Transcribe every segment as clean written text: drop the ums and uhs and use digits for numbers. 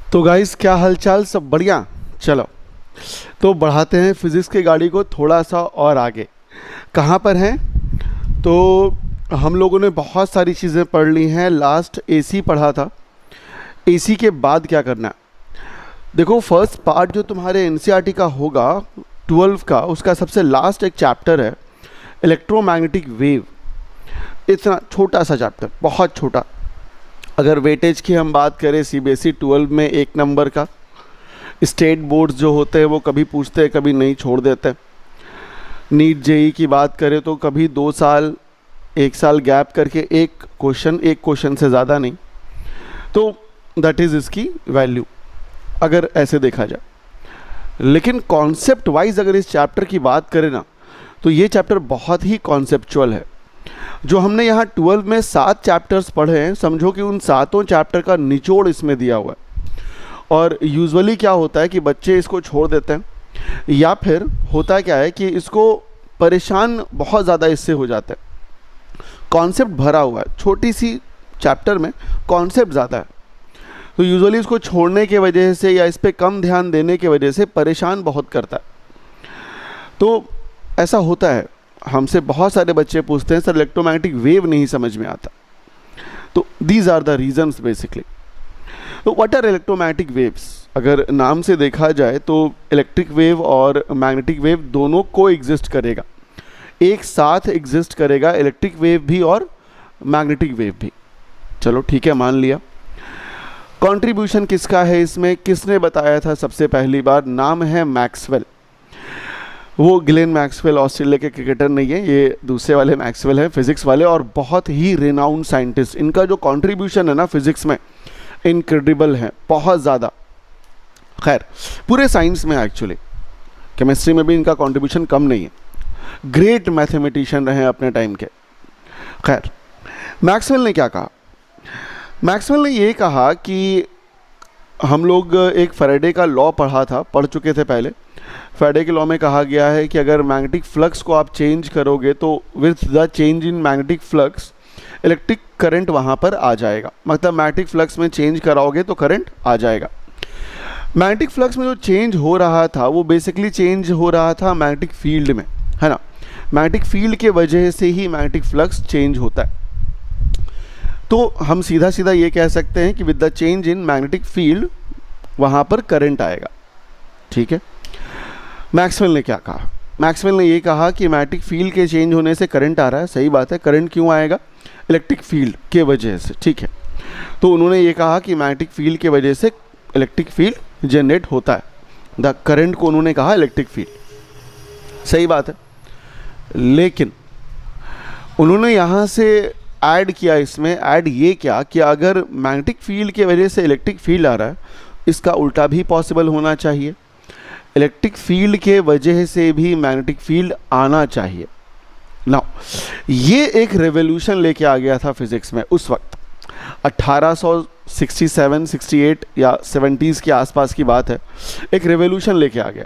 तो गाइस, क्या हालचाल? सब बढ़िया। चलो, तो बढ़ाते हैं फिज़िक्स की गाड़ी को थोड़ा सा और आगे। कहाँ पर हैं? तो हम लोगों ने बहुत सारी चीज़ें पढ़ ली हैं। लास्ट एसी पढ़ा था। एसी के बाद क्या करना है? देखो, फर्स्ट पार्ट जो तुम्हारे एनसीईआरटी का होगा 12 का, उसका सबसे लास्ट एक चैप्टर है इलेक्ट्रोमैग्नेटिक वेव। इतना छोटा सा चैप्टर, बहुत छोटा। अगर वेटेज की हम बात करें सीबीएसई 12 में 1 नंबर का, स्टेट बोर्ड्स जो होते हैं वो कभी पूछते हैं कभी नहीं, छोड़ देते हैं। नीट जेई की बात करें तो कभी 2 साल 1 साल गैप करके एक क्वेश्चन से ज़्यादा नहीं। तो दैट इज़ इसकी वैल्यू अगर ऐसे देखा जाए। लेकिन कॉन्सेप्ट वाइज अगर इस चैप्टर की बात करें ना, तो ये चैप्टर बहुत ही कॉन्सेप्चुअल है। जो हमने यहाँ 12 में 7 चैप्टर्स पढ़े हैं, समझो कि उन 7 चैप्टर का निचोड़ इसमें दिया हुआ है। और यूजुअली क्या होता है कि बच्चे इसको छोड़ देते हैं, या फिर होता क्या है कि इसको परेशान बहुत ज़्यादा इससे हो जाते हैं। कॉन्सेप्ट भरा हुआ है, छोटी सी चैप्टर में कॉन्सेप्ट ज़्यादा है, तो यूजुअली इसको छोड़ने की वजह से या इस पर कम ध्यान देने की वजह से परेशान बहुत करता है। तो ऐसा होता है, हमसे बहुत सारे बच्चे पूछते हैं सर इलेक्ट्रोमैग्नेटिक वेव नहीं समझ में आता। तो these are the reasons basically. तो व्हाट आर इलेक्ट्रोमैग्नेटिक वेव्स? अगर नाम से देखा जाए तो इलेक्ट्रिक वेव और मैग्नेटिक वेव दोनों को एग्जिस्ट करेगा, एक साथ एग्जिस्ट करेगा, इलेक्ट्रिक वेव भी और मैग्नेटिक वेव भी। चलो ठीक है, मान लिया। कंट्रीब्यूशन किसका है इसमें? किसने बताया था सबसे पहली बार? नाम है मैक्सवेल। वो ग्लेन मैक्सवेल ऑस्ट्रेलिया के क्रिकेटर नहीं है, ये दूसरे वाले मैक्सवेल हैं, फिजिक्स वाले, और बहुत ही रिनाउंड साइंटिस्ट। इनका जो कंट्रीब्यूशन है ना फिजिक्स में, इनक्रेडिबल है, बहुत ज़्यादा। खैर, पूरे साइंस में एक्चुअली, केमिस्ट्री में भी इनका कंट्रीब्यूशन कम नहीं है। ग्रेट मैथमेटिशियन रहे अपने टाइम के। खैर, मैक्सवेल ने क्या कहा? मैक्सवेल ने ये कहा कि हम लोग एक फैराडे का लॉ पढ़ चुके थे पहले। फैराडे के लॉ में कहा गया है कि अगर मैग्नेटिक फ्लक्स को आप चेंज करोगे तो with the change in magnetic flux electric current वहाँ पर आ जाएगा। मतलब मैग्नेटिक फ्लक्स में चेंज कराओगे तो करंट आ जाएगा। मैग्नेटिक फ्लक्स में जो चेंज हो रहा था वो बेसिकली चेंज हो रहा था मैग्नेटिक फील्ड में, है ना। मैग्नेटिक फील्ड के वजह से ही मैग्नेटिक फ्लक्स चेंज होता है। तो हम सीधा सीधा ये कह सकते हैं कि with the change in magnetic field वहाँ पर करंट आएगा। ठीक है। मैक्सवेल ने क्या कहा? मैक्सवेल ने ये कहा कि मैग्नेटिक फील्ड के चेंज होने से करंट आ रहा है। सही बात है। करंट क्यों आएगा? इलेक्ट्रिक फील्ड के वजह से। ठीक है। तो उन्होंने ये कहा कि मैग्नेटिक फील्ड के वजह से इलेक्ट्रिक फील्ड जनरेट होता है। द करंट को उन्होंने कहा इलेक्ट्रिक फील्ड। सही बात है। लेकिन उन्होंने यहाँ से ऐड किया, इसमें ऐड ये क्या कि अगर मैग्नेटिक फील्ड के वजह से इलेक्ट्रिक फील्ड आ रहा है, इसका उल्टा भी पॉसिबल होना चाहिए। इलेक्ट्रिक फील्ड के वजह से भी मैग्नेटिक फील्ड आना चाहिए। नाउ ये एक रेवोल्यूशन लेके आ गया था फिजिक्स में उस वक्त। 1867, 68 या 70s के आसपास की बात है। एक रेवोल्यूशन लेके आ गया।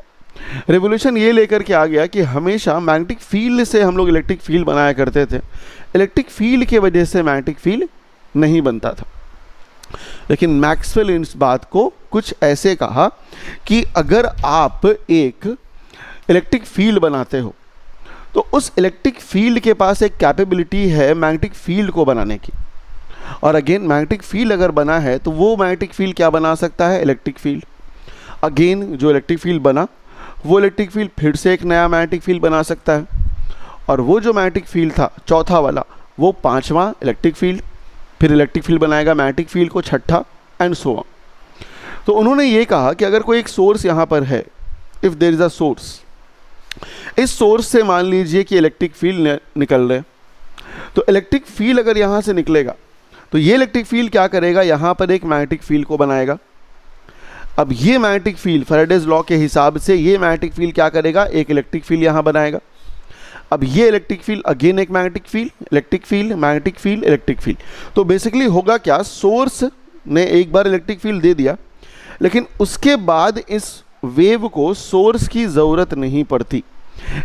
रेवोल्यूशन ये लेकर के आ गया कि हमेशा मैग्नेटिक फील्ड से हम लोग इलेक्ट्रिक फील्ड बनाया करते थे, इलेक्ट्रिक फील्ड के वजह से मैग्नेटिक फील्ड नहीं बनता था। लेकिन मैक्सवेल ने इस बात को कुछ ऐसे कहा कि अगर आप एक इलेक्ट्रिक फील्ड बनाते हो तो उस इलेक्ट्रिक फील्ड के पास एक कैपेबिलिटी है मैग्नेटिक फील्ड को बनाने की। और अगेन मैग्नेटिक फील्ड अगर बना है तो वो मैग्नेटिक फील्ड क्या बना सकता है? Electric field. अगेन जो इलेक्ट्रिक फील्ड बना वो इलेक्ट्रिक फील्ड फिर से एक नया मैग्नेटिक फील्ड बना सकता है। और वो जो मैग्नेटिक फील्ड था चौथा वाला, वो पांचवा इलेक्ट्रिक फील्ड, फिर इलेक्ट्रिक फील्ड बनाएगा मैग्नेटिक फील्ड को छठा, एंड सो ऑन। तो उन्होंने ये कहा कि अगर कोई एक सोर्स यहाँ पर है, if there is a source, इस सोर्स से मान लीजिए कि इलेक्ट्रिक फील्ड निकल रहे, तो इलेक्ट्रिक फील्ड अगर यहाँ से निकलेगा तो ये इलेक्ट्रिक फील्ड क्या करेगा? यहाँ पर एक मैग्नेटिक फील्ड को बनाएगा। अब ये मैग्नेटिक फील्ड फैराडेज लॉ के हिसाब से ये मैग्नेटिक फील्ड क्या करेगा? एक इलेक्ट्रिक फील्ड यहाँ बनाएगा। अब ये इलेक्ट्रिक फील्ड अगेन एक magnetic field, electric field, magnetic field, electric field. तो बेसिकली होगा क्या? सोर्स ने एक बार इलेक्ट्रिक फील्ड दे दिया, लेकिन उसके बाद इस वेव को सोर्स की ज़रूरत नहीं पड़ती।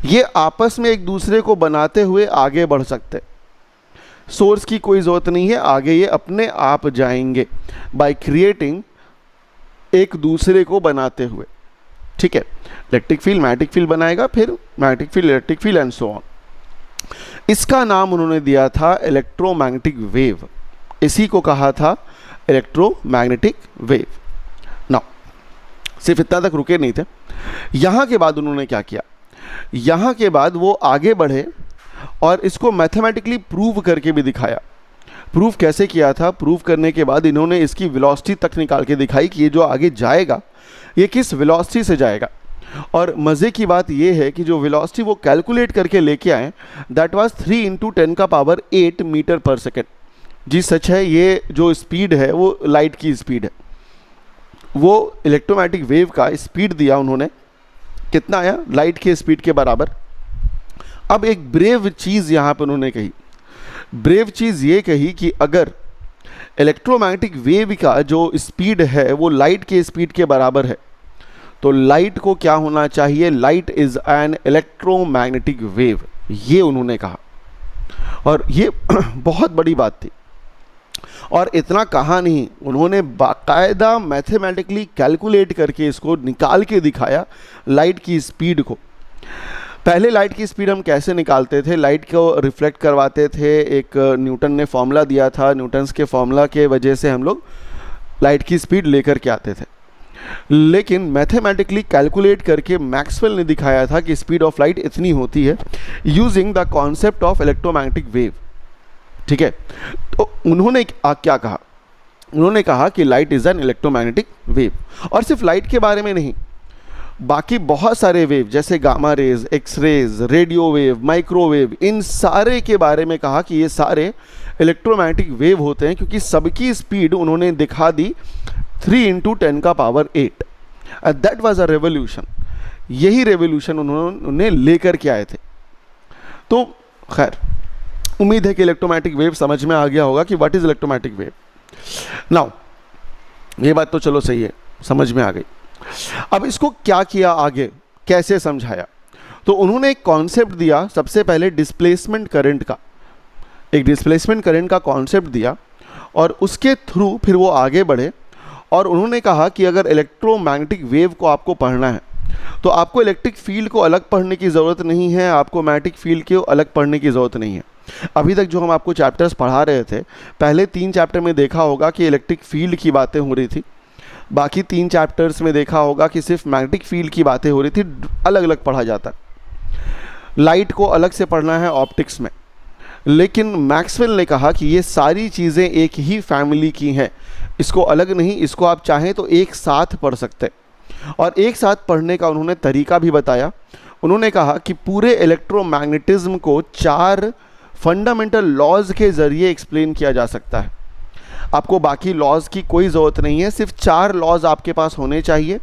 ये आपस में एक दूसरे को बनाते हुए आगे बढ़ सकते। सोर्स की कोई ज़रूरत नहीं है, आगे ये अपने आप जाएंगे बाय क्रिएटिंग एक दूसरे को बनाते हुए, ठीक है। इलेक्ट्रिक फील्ड मैग्नेटिक फील्ड बनाएगा, फिर magnetic field electric field and so on. इसका नाम उन्होंने दिया था इलेक्ट्रोमैग्नेटिक वेव। इसी को कहा था इलेक्ट्रोमैग्नेटिक वेव। नाउ सिर्फ इतना तक रुके नहीं थे, यहाँ के बाद उन्होंने क्या किया, यहाँ के बाद वो आगे बढ़े और इसको मैथमेटिकली प्रूव करके भी दिखाया। प्रूव कैसे किया था, प्रूव करने के बाद इन्होंने इसकी वेलोसिटी तक निकाल के दिखाई कि ये जो आगे जाएगा ये किस वेलोसिटी से जाएगा। और मज़े की बात ये है कि जो वेलोसिटी वो कैलकुलेट करके लेके आए, दैट वाज 3 × 10⁸ मीटर पर सेकेंड। जी सच है, ये जो स्पीड है वो लाइट की स्पीड है। वो इलेक्ट्रोमैग्नेटिक वेव का स्पीड दिया उन्होंने, कितना आया, लाइट के स्पीड के बराबर। अब एक ब्रेव चीज़ यहाँ पर उन्होंने कही, ब्रेव चीज़ ये कही कि अगर इलेक्ट्रोमैग्नेटिक वेव का जो स्पीड है वो लाइट के स्पीड के बराबर है, तो लाइट को क्या होना चाहिए, light is an electromagnetic wave, ये उन्होंने कहा। और ये बहुत बड़ी बात थी। और इतना कहा नहीं, उन्होंने बाकायदा मैथमेटिकली कैलकुलेट करके इसको निकाल के दिखाया लाइट की स्पीड को। पहले लाइट की स्पीड हम कैसे निकालते थे, लाइट को रिफ्लेक्ट करवाते थे, एक न्यूटन ने फॉर्मूला दिया था, न्यूटन्स के फॉर्मूला के वजह से हम लोग लाइट की स्पीड लेकर के आते थे। लेकिन मैथमेटिकली कैलकुलेट करके मैक्सवेल ने दिखाया था कि स्पीड ऑफ लाइट इतनी होती है using the concept of electromagnetic wave, ठीक है। तो उन्होंने क्या कहा, उन्होंने कहा कि light is an electromagnetic wave. और सिर्फ लाइट के बारे में नहीं, बाकी बहुत सारे वेव जैसे gamma rays, X rays, radio wave, microwave, इन सारे के बारे में कहा कि ये सारे इलेक्ट्रोमैग्नेटिक वेव होते हैं, क्योंकि सबकी स्पीड उन्होंने दिखा दी 3 × 10⁸। That was a revolution. यही रेवोल्यूशन उन्होंने लेकर के आए थे। तो खैर, उम्मीद है कि इलेक्ट्रोमैग्नेटिक वेव समझ में आ गया होगा कि what is electromagnetic wave. Now ये बात तो चलो सही है, समझ में आ गई। अब इसको क्या किया आगे, कैसे समझाया, तो उन्होंने एक कॉन्सेप्ट दिया सबसे पहले डिस्प्लेसमेंट करंट का, एक डिस्प्लेसमेंट करंट का कॉन्सेप्ट दिया और उसके थ्रू फिर वो आगे बढ़े। और उन्होंने कहा कि अगर इलेक्ट्रोमैग्नेटिक वेव को आपको पढ़ना है तो आपको इलेक्ट्रिक फील्ड को अलग पढ़ने की ज़रूरत नहीं है, आपको मैग्नेटिक फील्ड को अलग पढ़ने की ज़रूरत नहीं है। अभी तक जो हम आपको चैप्टर्स पढ़ा रहे थे, पहले 3 चैप्टर में देखा होगा कि इलेक्ट्रिक फील्ड की बातें हो रही थी, बाकी 3 चैप्टर्स में देखा होगा कि सिर्फ मैग्नेटिक फील्ड की बातें हो रही थी, अलग अलग पढ़ा जाता है। लाइट को अलग से पढ़ना है ऑप्टिक्स में। लेकिन मैक्सवेल ने कहा कि ये सारी चीज़ें एक ही फैमिली की हैं, इसको अलग नहीं, इसको आप चाहें तो एक साथ पढ़ सकते। और एक साथ पढ़ने का उन्होंने तरीका भी बताया। उन्होंने कहा कि पूरे इलेक्ट्रोमैग्नेटिज्म को 4 फंडामेंटल लॉज के ज़रिए एक्सप्लेन किया जा सकता है। आपको बाकी लॉज की कोई ज़रूरत नहीं है, सिर्फ 4 लॉज आपके पास होने चाहिए।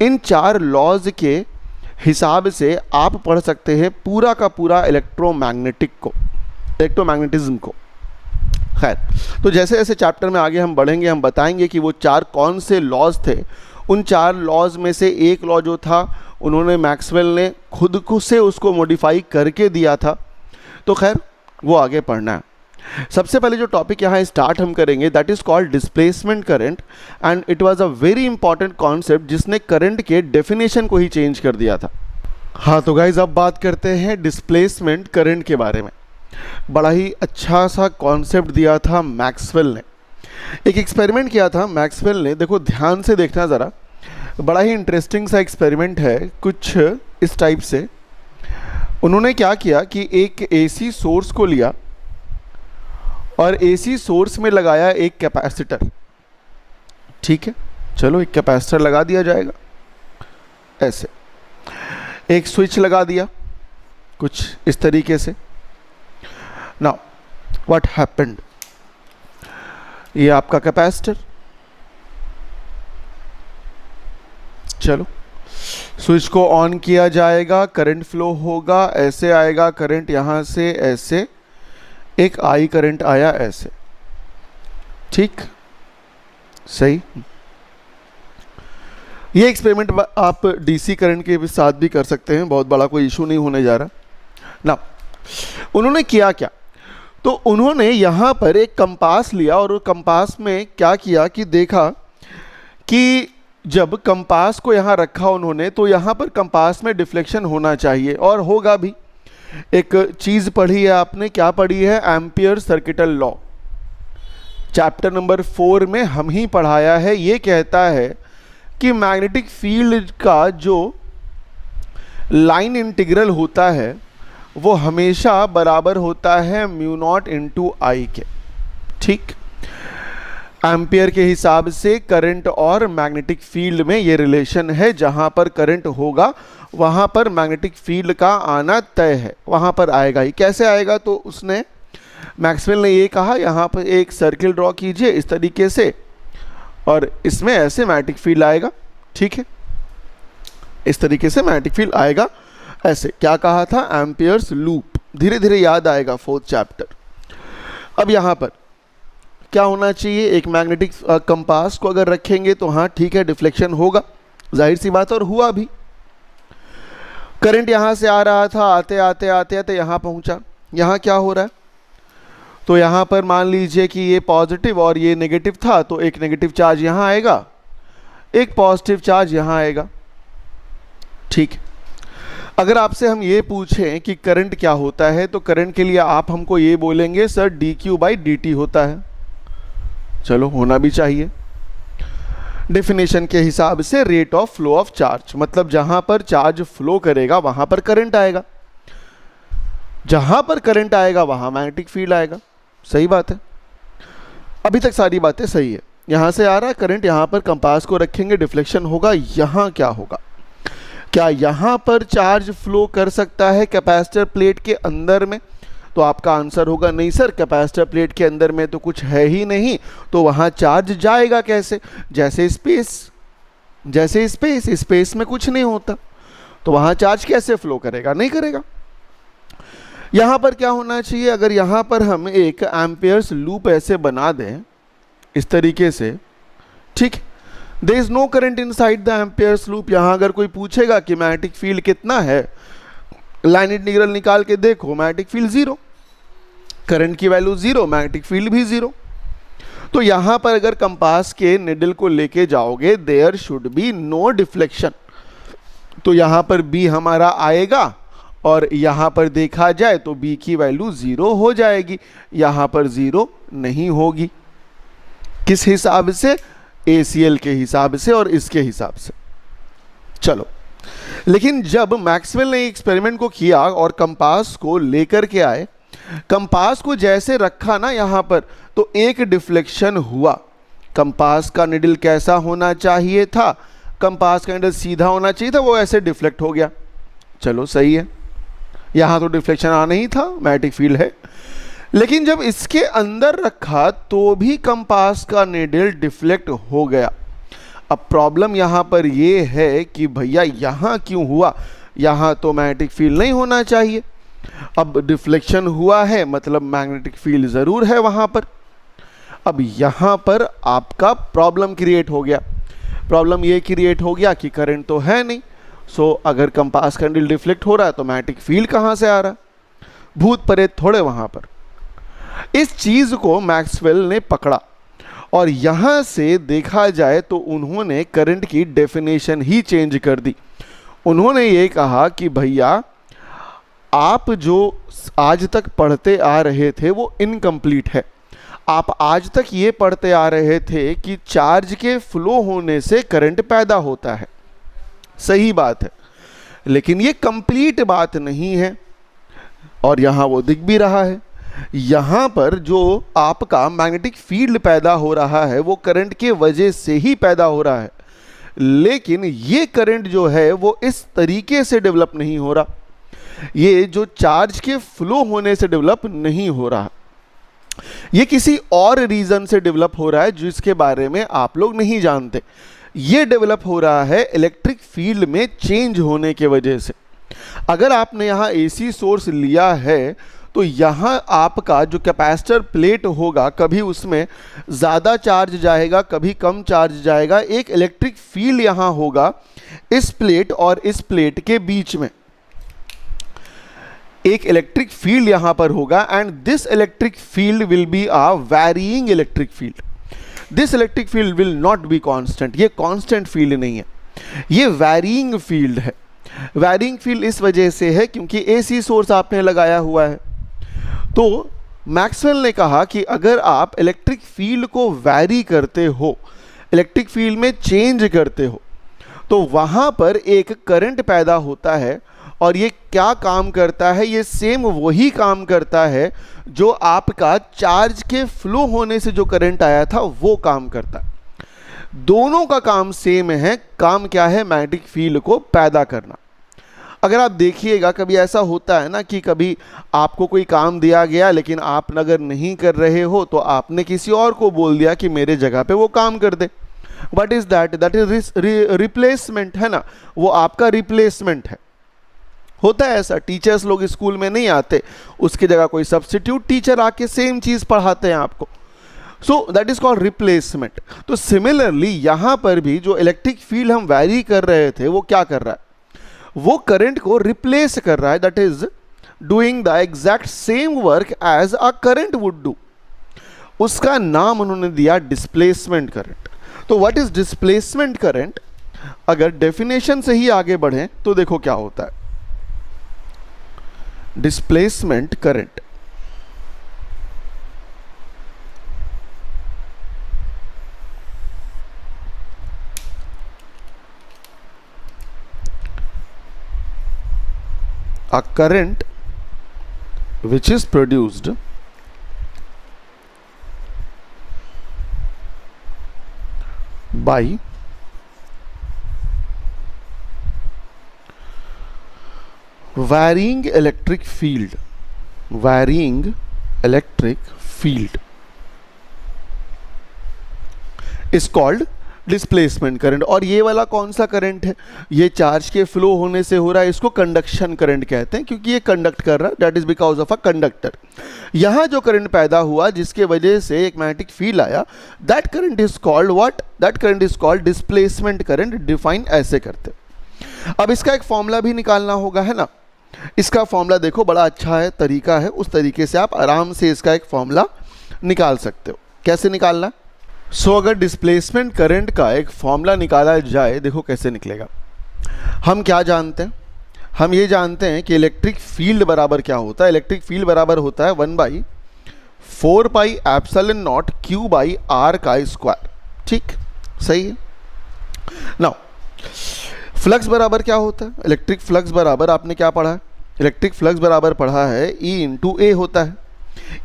इन 4 लॉज के हिसाब से आप पढ़ सकते हैं पूरा का पूरा इलेक्ट्रोमैग्नेटिज्म को। खैर, तो जैसे जैसे चैप्टर में आगे हम बढ़ेंगे, हम बताएंगे कि वो 4 कौन से लॉज थे। उन 4 लॉज में से एक लॉ जो था, उन्होंने मैक्सवेल ने खुद से उसको मॉडिफाई करके दिया था। तो खैर, वो आगे पढ़ना है। सबसे पहले जो टॉपिक यहाँ स्टार्ट हम करेंगे, that is called displacement current, and it was a very important concept जिसने करंट के डेफिनेशन को ही चेंज कर दिया था। हाँ, तो गाइज अब बात करते हैं डिस्प्लेसमेंट करंट के बारे में। बड़ा ही अच्छा सा कॉन्सेप्ट दिया था मैक्सवेल ने। एक एक्सपेरिमेंट किया था मैक्सवेल ने, देखो ध्यान से देखना ज़रा, बड़ा ही इंटरेस्टिंग सा एक्सपेरिमेंट है, कुछ इस टाइप से। उन्होंने क्या किया कि एक एसी सोर्स को लिया और एसी सोर्स में लगाया एक कैपेसिटर। ठीक है, चलो एक कैपेसिटर लगा दिया जाएगा, ऐसे एक स्विच लगा दिया कुछ इस तरीके से। नाउ व्हाट हैपेंड, ये आपका कैपेसिटर, चलो स्विच को ऑन किया जाएगा, करंट फ्लो होगा, ऐसे आएगा करंट, यहाँ से ऐसे एक आई करंट आया ऐसे, ठीक, सही। ये एक्सपेरिमेंट आप डीसी करंट के साथ भी कर सकते हैं, बहुत बड़ा कोई इशू नहीं होने जा रहा ना। उन्होंने किया क्या, तो उन्होंने यहाँ पर एक कंपास लिया और कंपास में क्या किया कि देखा कि जब कंपास को यहाँ रखा उन्होंने तो यहाँ पर कंपास में डिफ्लेक्शन होना चाहिए और होगा भी। एक चीज़ पढ़ी है आपने, क्या पढ़ी है? Ampere circuital law, chapter number 4 में हम ही पढ़ाया है। ये कहता है कि मैग्नेटिक फील्ड का जो लाइन इंटीग्रल होता है वो हमेशा बराबर होता है म्यू नॉट इंटू आई के। ठीक, एम्पियर के हिसाब से करंट और मैग्नेटिक फील्ड में ये रिलेशन है। जहाँ पर करंट होगा वहाँ पर मैग्नेटिक फील्ड का आना तय है, वहाँ पर आएगा ही। कैसे आएगा? तो उसने, मैक्सवेल ने ये कहा यहाँ पर एक सर्किल ड्रॉ कीजिए इस तरीके से और इसमें ऐसे मैग्नेटिक फील्ड आएगा। ठीक है, इस तरीके से मैग्नेटिक फील्ड आएगा। ऐसे क्या कहा था? Amperes loop. धीरे धीरे याद आएगा, 4th चैप्टर। अब यहाँ पर क्या होना चाहिए? एक मैग्नेटिक कंपास को अगर रखेंगे तो हाँ ठीक है, डिफ्लेक्शन होगा, जाहिर सी बात, और हुआ भी। करंट यहाँ से आ रहा था, आते आते आते आते यहाँ पहुँचा। यहाँ क्या हो रहा है? तो यहाँ पर मान लीजिए कि ये पॉजिटिव और ये नेगेटिव था, तो एक नेगेटिव चार्ज यहाँ आएगा, एक पॉजिटिव चार्ज यहाँ आएगा। ठीक है, अगर आपसे हम ये पूछें कि करंट क्या होता है तो करंट के लिए आप हमको ये बोलेंगे सर dq/dt होता है। चलो, होना भी चाहिए। डेफिनेशन के हिसाब से rate of flow of charge, मतलब जहां पर चार्ज फ्लो करेगा वहां पर करंट आएगा, जहां पर करंट आएगा वहां मैग्नेटिक फील्ड आएगा। सही बात है, अभी तक सारी बातें सही है। यहां से आ रहा है करंट, यहां पर कंपास को रखेंगे, डिफ्लेक्शन होगा। यहां क्या होगा? क्या यहां पर चार्ज फ्लो कर सकता है कैपेसिटर प्लेट के अंदर में? तो आपका आंसर होगा नहीं सर, कैपेसिटर प्लेट के अंदर में तो कुछ है ही नहीं, तो वहां चार्ज जाएगा कैसे? जैसे स्पेस में कुछ नहीं होता, तो वहां चार्ज कैसे फ्लो करेगा? नहीं करेगा। यहां पर क्या होना चाहिए? अगर यहां पर हम एक एम्पियर्स लूप ऐसे बना दें इस तरीके से, ठीक, there is no current inside the Ampere's loop. यहां अगर कोई पूछेगा कि मैग्नेटिक फील्ड कितना है, लाइन इंटीग्रल निकाल के देखो, मैग्नेटिक फील्ड 0, करंट की वैल्यू 0, मैग्नेटिक फील्ड भी 0। तो यहां पर अगर कंपास के निडल को लेके जाओगे, there should be no deflection, तो यहां पर B हमारा आएगा और यहां पर देखा जाए तो B की वैल्यू 0 हो जाएगी, यहां पर 0 नहीं होगी। किस हिसाब से? ACL के हिसाब से और इसके हिसाब से। चलो, लेकिन जब मैक्सवेल ने एक्सपेरिमेंट को किया और कंपास को लेकर के आए, कंपास को जैसे रखा ना यहाँ पर, तो एक डिफ्लेक्शन हुआ। कंपास का निडल कैसा होना चाहिए था? कंपास का निडल सीधा होना चाहिए था, वो ऐसे डिफ्लेक्ट हो गया। चलो सही है, यहाँ तो डिफ्लेक्शन आना ही था, मैग्नेटिक फील्ड है। लेकिन जब इसके अंदर रखा तो भी कंपास का निडल डिफ्लेक्ट हो गया। अब प्रॉब्लम यहाँ पर ये है कि भैया यहाँ क्यों हुआ? यहाँ तो मैग्नेटिक फील्ड नहीं होना चाहिए। अब डिफ्लेक्शन हुआ है, मतलब मैग्नेटिक फील्ड ज़रूर है वहाँ पर। अब यहाँ पर आपका प्रॉब्लम क्रिएट हो गया। प्रॉब्लम ये क्रिएट हो गया कि करंट तो है नहीं, सो अगर कंपास का निडल डिफ्लेक्ट हो रहा है तो मैग्नेटिक फील्ड कहाँ से आ रहा? भूत प्रेत थोड़े वहाँ पर। इस चीज़ को मैक्सवेल ने पकड़ा और यहाँ से देखा जाए तो उन्होंने करंट की डेफिनेशन ही चेंज कर दी। उन्होंने ये कहा कि भैया आप जो आज तक पढ़ते आ रहे थे वो इनकम्प्लीट है। आप आज तक ये पढ़ते आ रहे थे कि चार्ज के फ्लो होने से करंट पैदा होता है, सही बात है, लेकिन ये कंप्लीट बात नहीं है और यहाँ वो दिख भी रहा है। यहाँ पर जो आपका मैग्नेटिक फील्ड पैदा हो रहा है वो करंट के वजह से ही पैदा हो रहा है, लेकिन ये करंट जो है वो इस तरीके से डेवलप नहीं हो रहा, ये जो चार्ज के फ्लो होने से डेवलप नहीं हो रहा, ये किसी और रीज़न से डेवलप हो रहा है जिसके बारे में आप लोग नहीं जानते। ये डेवलप हो रहा है इलेक्ट्रिक फील्ड में चेंज होने के वजह से। अगर आपने यहाँ AC सोर्स लिया है तो यहाँ आपका जो कैपेसिटर प्लेट होगा, कभी उसमें ज़्यादा चार्ज जाएगा, कभी कम चार्ज जाएगा। एक इलेक्ट्रिक फील्ड यहाँ होगा इस प्लेट और इस प्लेट के बीच में, एक इलेक्ट्रिक फील्ड यहाँ पर होगा and this electric field will be a varying electric field. This electric field will not be constant, ये कांस्टेंट फील्ड नहीं है, ये वैरिंग फील्ड है। वैरिंग फील्ड इस वजह से है क्योंकि एसी सोर्स आपने लगाया हुआ है। तो मैक्सवेल ने कहा कि अगर आप इलेक्ट्रिक फील्ड को वैरी करते हो, इलेक्ट्रिक फील्ड में चेंज करते हो, तो वहाँ पर एक करंट पैदा होता है, और ये क्या काम करता है, ये सेम वही काम करता है जो आपका चार्ज के फ्लो होने से जो करंट आया था वो काम करता है। दोनों का काम सेम है। काम क्या है? मैग्नेटिक फील्ड को पैदा करना। अगर आप देखिएगा कभी ऐसा होता है ना कि कभी आपको कोई काम दिया गया लेकिन आप अगर नहीं कर रहे हो तो आपने किसी और को बोल दिया कि मेरे जगह पे वो काम कर दे। What is that? That is replacement, है ना, वो आपका रिप्लेसमेंट है। होता है ऐसा, टीचर्स लोग स्कूल में नहीं आते, उसकी जगह कोई सब्स्टिट्यूट टीचर आके सेम चीज पढ़ाते हैं आपको। So that is called replacement. तो सिमिलरली यहां पर भी जो इलेक्ट्रिक फील्ड हम वैरी कर रहे थे वो क्या कर रहा है? वो करंट को रिप्लेस कर रहा है, that is doing the exact same work as a current would do. उसका नाम उन्होंने दिया डिस्प्लेसमेंट करंट। तो व्हाट इज डिस्प्लेसमेंट करंट? अगर डेफिनेशन से ही आगे बढ़े तो देखो क्या होता है। Displacement current a current which is produced by varying electric field is called displacement current. और ये वाला कौन सा करंट है? ये चार्ज के फ्लो होने से हो रहा है, इसको कंडक्शन करंट कहते हैं क्योंकि ये कंडक्ट कर रहा है, that is because of a conductor. यहाँ जो करंट पैदा हुआ जिसके वजह से एक मैग्नेटिक फील्ड आया, that current is called what? That current is called displacement current. Define ऐसे करते। अब इसका एक फॉर्मूला भी निकालना होगा, है ना। इसका फॉर्मूला देखो बड़ा अच्छा है, तरीका है, उस तरीके से आप आराम से इसका एक फॉर्मूला निकाल सकते हो। कैसे निकालना? अगर डिस्प्लेसमेंट करंट का एक फॉर्मूला निकाला जाए, देखो कैसे निकलेगा। हम क्या जानते हैं? हम ये जानते हैं कि इलेक्ट्रिक फील्ड बराबर क्या होता है। इलेक्ट्रिक फील्ड बराबर होता है 1/4 pi epsilon not Q by R का स्क्वायर। ठीक, सही है। नाउ फ्लक्स बराबर क्या होता है? इलेक्ट्रिक फ्लक्स बराबर आपने क्या पढ़ा है? इलेक्ट्रिक फ्लक्स बराबर पढ़ा है E इंटू A होता है।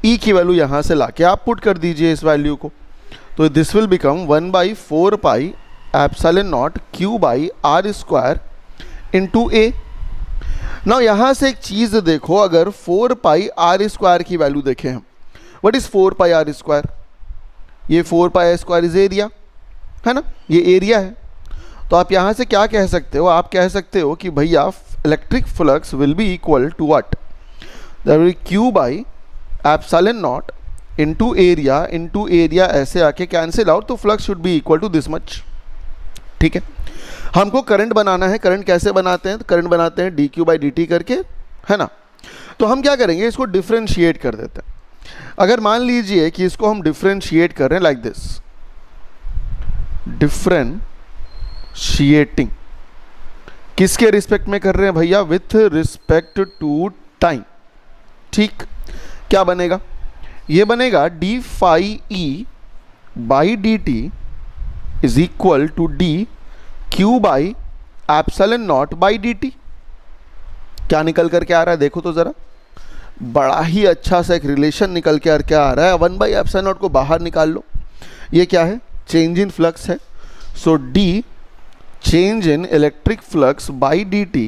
E की वैल्यू यहाँ से लाके आप पुट कर दीजिए इस वैल्यू को, तो this will become 1/4 pi epsilon not Q by R square into A। Now यहाँ से एक चीज़ देखो, अगर 4 पाई R स्क्वायर की वैल्यू देखें हम, what is 4 pi R square? ये 4 पाई स्क्वायर इज एरिया, है ना, ये एरिया है। तो आप यहाँ से क्या कह सकते हो? आप कह सकते हो कि भैया electric flux will be equal to what? That will Q by epsilon not into area ऐसे आके कैंसिल आउट, तो flux should be equal to this much. ठीक है, हमको करंट बनाना है। करंट कैसे बनाते हैं? तो करंट बनाते हैं dq बाई dt करके, है ना। तो हम क्या करेंगे, इसको डिफ्रेंशिएट कर देते हैं। अगर मान लीजिए कि इसको हम डिफ्रेंशिएट कर रहे हैं लाइक दिस, डिफ्रेंशिएटिंग किसके रिस्पेक्ट में कर रहे हैं भैया? With respect to time. ठीक, क्या बनेगा? ये बनेगा d phi e by dt is equal to D Q by epsilon not by dt। क्या निकल करके आ रहा है देखो तो ज़रा, बड़ा ही अच्छा सा एक रिलेशन निकल के क्या आ रहा है। 1 बाई एप्सिलॉन नॉट को बाहर निकाल लो, ये क्या है? चेंज इन फ्लक्स है। सो d change in electric flux by dt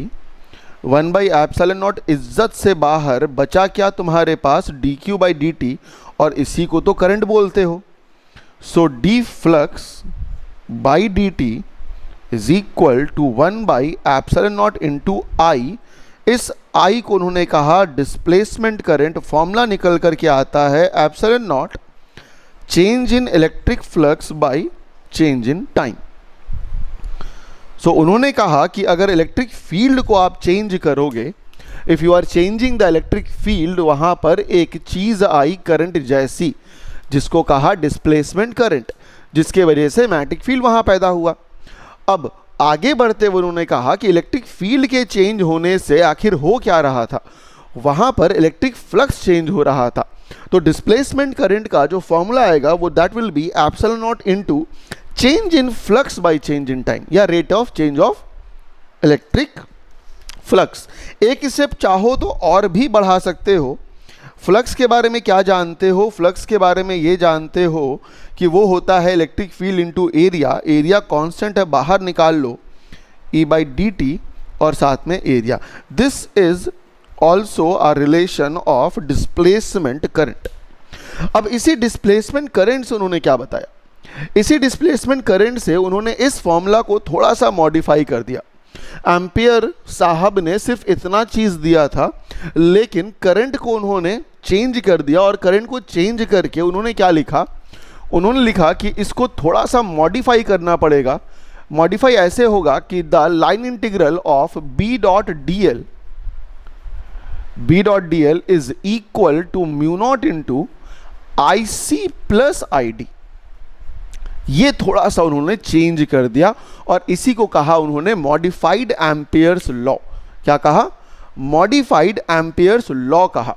1 by epsilon not, इज्जत से बाहर बचा क्या तुम्हारे पास? dq बाई dt, और इसी को तो करंट बोलते हो। So d flux by dt is equal to 1 by epsilon not into I. इस आई को उन्होंने कहा डिस्प्लेसमेंट करंट। फॉर्मूला निकल करके आता है epsilon naught change in electric flux by change in time. So उन्होंने कहा कि अगर इलेक्ट्रिक फील्ड को आप चेंज करोगे, if you are changing the electric field, वहाँ पर एक चीज़ आई करंट जैसी, जिसको कहा डिस्प्लेसमेंट करंट। जिसके वजह से मैग्नेटिक फील्ड वहाँ पैदा हुआ। अब आगे बढ़ते हुए उन्होंने कहा कि इलेक्ट्रिक फील्ड के चेंज होने से आखिर हो क्या रहा था, वहाँ पर इलेक्ट्रिक फ्लक्स चेंज हो रहा था। तो डिस्प्लेसमेंट करंट का जो फॉर्मूला आएगा वो that will be epsilon naught into change in flux by change in time, या rate of change of electric flux. एक स्टेप चाहो तो और भी बढ़ा सकते हो। फ्लक्स के बारे में क्या जानते हो? फ्लक्स के बारे में ये जानते हो कि वो होता है electric field into area. Area constant है, बाहर निकाल लो E/dt और साथ में area. This is also a relation of displacement current. अब इसी डिस्प्लेसमेंट करंट से उन्होंने क्या बताया? इसी डिस्प्लेसमेंट करंट से उन्होंने इस फॉर्मूला को थोड़ा सा मॉडिफाई कर दिया। एम्पियर साहब ने सिर्फ इतना चीज़ दिया था, लेकिन करंट को उन्होंने चेंज कर दिया, और करंट को चेंज करके उन्होंने क्या लिखा? उन्होंने लिखा कि इसको थोड़ा सा मॉडिफाई करना पड़ेगा। मॉडिफाई ऐसे होगा कि the line integral of B dot DL is equal to mu not into IC plus ID। ये थोड़ा सा उन्होंने चेंज कर दिया, और इसी को कहा उन्होंने मॉडिफाइड एम्पियर्स लॉ। क्या कहा? मॉडिफाइड एम्पियर्स लॉ कहा।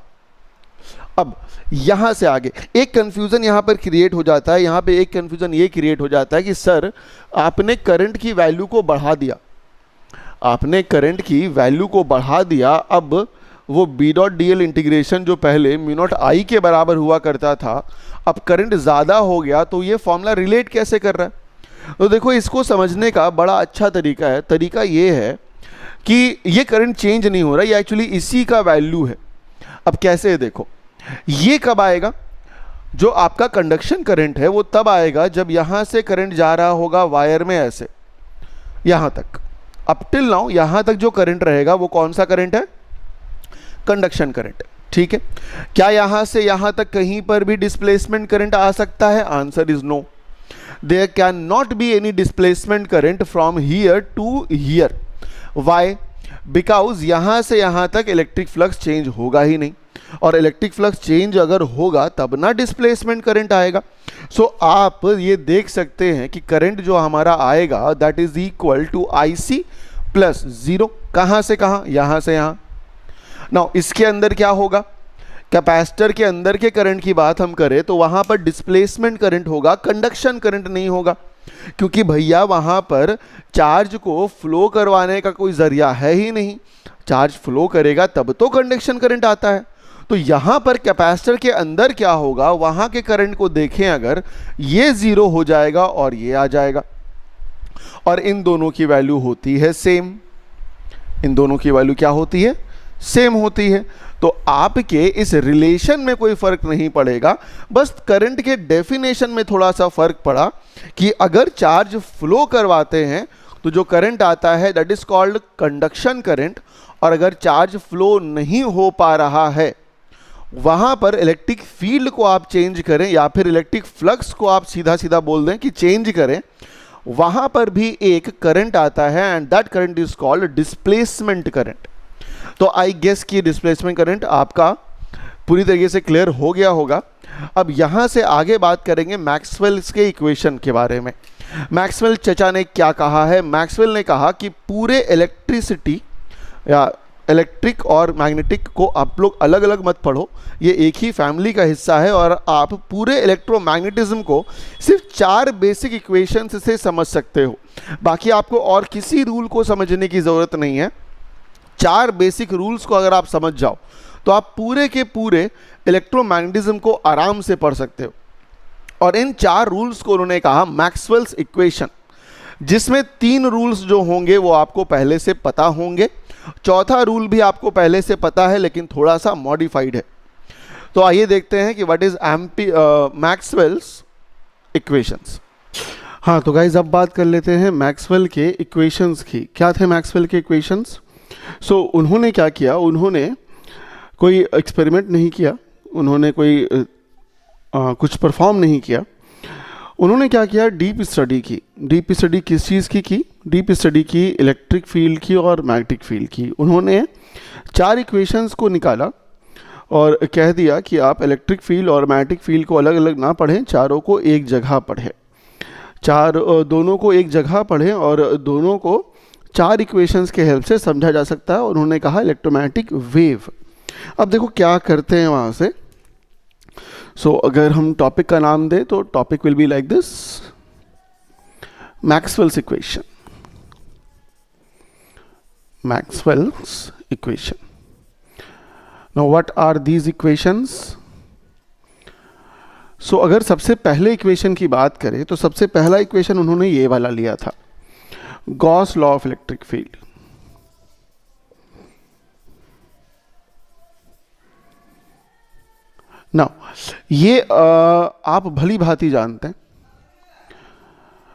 अब यहां से आगे एक कंफ्यूजन यहां पर क्रिएट हो जाता है। यहां पे एक कंफ्यूजन ये क्रिएट हो जाता है कि सर आपने करंट की वैल्यू को बढ़ा दिया, आपने करंट की वैल्यू को बढ़ा दिया। अब वो B डॉट DL इंटीग्रेशन जो पहले म्यू नॉट I के बराबर हुआ करता था, अब करंट ज़्यादा हो गया, तो ये फॉर्मूला रिलेट कैसे कर रहा है? तो देखो, इसको समझने का बड़ा अच्छा तरीका है। तरीका ये है कि ये करंट चेंज नहीं हो रहा, ये एक्चुअली इसी का वैल्यू है। अब कैसे है देखो, ये कब आएगा? जो आपका कंडक्शन करंट है वो तब आएगा जब यहाँ से करंट जा रहा होगा वायर में ऐसे यहाँ तक। अप टिल नाउ यहाँ तक जो करंट रहेगा वो कौन सा करंट है? Conduction current. ठीक है, क्या यहां से यहां तक कहीं पर भी डिस्प्लेसमेंट करंट आ सकता है? Answer is no. There can not be any displacement current from here to here. Why? Because यहां से यहां तक इलेक्ट्रिक फ्लक्स चेंज होगा ही नहीं, और इलेक्ट्रिक फ्लक्स चेंज अगर होगा तब ना डिस्प्लेसमेंट करंट आएगा। सो आप ये देख सकते हैं कि करंट जो हमारा आएगा that is equal to IC plus 0। कहां से कहां? यहां से यहां। नाउ इसके अंदर क्या होगा? कैपेसिटर के अंदर के करंट की बात हम करें तो वहां पर डिस्प्लेसमेंट करंट होगा, कंडक्शन करंट नहीं होगा, क्योंकि भैया वहां पर चार्ज को फ्लो करवाने का कोई जरिया है ही नहीं। चार्ज फ्लो करेगा तब तो कंडक्शन करंट आता है। तो यहां पर कैपेसिटर के अंदर क्या होगा? वहां के करंट को देखें अगर, ये 0 हो जाएगा और ये आ जाएगा, और इन दोनों की वैल्यू होती है सेम। इन दोनों की वैल्यू क्या होती है? सेम होती है। तो आपके इस रिलेशन में कोई फर्क नहीं पड़ेगा, बस करंट के डेफिनेशन में थोड़ा सा फर्क पड़ा कि अगर चार्ज फ्लो करवाते हैं तो जो करंट आता है that is called conduction current, और अगर चार्ज फ्लो नहीं हो पा रहा है वहां पर इलेक्ट्रिक फील्ड को आप चेंज करें, या फिर इलेक्ट्रिक फ्लक्स को आप सीधा सीधा बोल दें कि चेंज करें, वहां पर भी एक करंट आता है, and that current is called displacement current. तो आई गेस कि डिस्प्लेसमेंट करंट आपका पूरी तरीके से क्लियर हो गया होगा। अब यहाँ से आगे बात करेंगे मैक्सवेल्स के इक्वेशन के बारे में। मैक्सवेल चचा ने क्या कहा है? मैक्सवेल ने कहा कि पूरे इलेक्ट्रिसिटी या इलेक्ट्रिक और मैग्नेटिक को आप लोग अलग अलग मत पढ़ो, ये एक ही फैमिली का हिस्सा है, और आप पूरे इलेक्ट्रोमैग्नेटिज्म को सिर्फ 4 बेसिक इक्वेशंस से समझ सकते हो। बाकी आपको और किसी रूल को समझने की ज़रूरत नहीं है। 4 बेसिक रूल्स को अगर आप समझ जाओ तो आप पूरे के पूरे इलेक्ट्रोमैग्नेटिज्म को आराम से पढ़ सकते हो। और इन 4 रूल्स को उन्होंने कहा मैक्सवेल्स इक्वेशन, जिसमें 3 रूल्स जो होंगे वो आपको पहले से पता होंगे, चौथा रूल भी आपको पहले से पता है लेकिन थोड़ा सा मॉडिफाइड है। तो आइए देखते हैं कि व्हाट इज मैक्सवेल्स इक्वेशंस। हाँ तो गाइज अब बात कर लेते हैं मैक्सवेल के इक्वेशंस की। क्या थे मैक्सवेल के इक्वेशंस? सो उन्होंने क्या किया, उन्होंने कोई एक्सपेरिमेंट नहीं किया, उन्होंने कोई कुछ परफॉर्म नहीं किया। उन्होंने क्या किया? डीप स्टडी की। डीप स्टडी किस चीज़ की? डीप स्टडी की इलेक्ट्रिक फील्ड की और मैग्नेटिक फील्ड की। उन्होंने 4 इक्वेशंस को निकाला और कह दिया कि आप इलेक्ट्रिक फील्ड और मैग्नेटिक फील्ड को अलग अलग ना पढ़ें, चारों को एक जगह पढ़ें। दोनों को एक जगह पढ़ें और दोनों को 4 इक्वेशंस के हेल्प से समझा जा सकता है। और उन्होंने कहा इलेक्ट्रोमैग्नेटिक वेव। अब देखो क्या करते हैं वहाँ से। सो अगर हम टॉपिक का नाम दें तो topic will be like this, Maxwell's equation. Maxwell's equation. Now what are these equations? So अगर सबसे पहले इक्वेशन की बात करें तो सबसे पहला इक्वेशन उन्होंने ये वाला लिया था, Gauss law of electric field. Now ये आप भली भांति जानते हैं।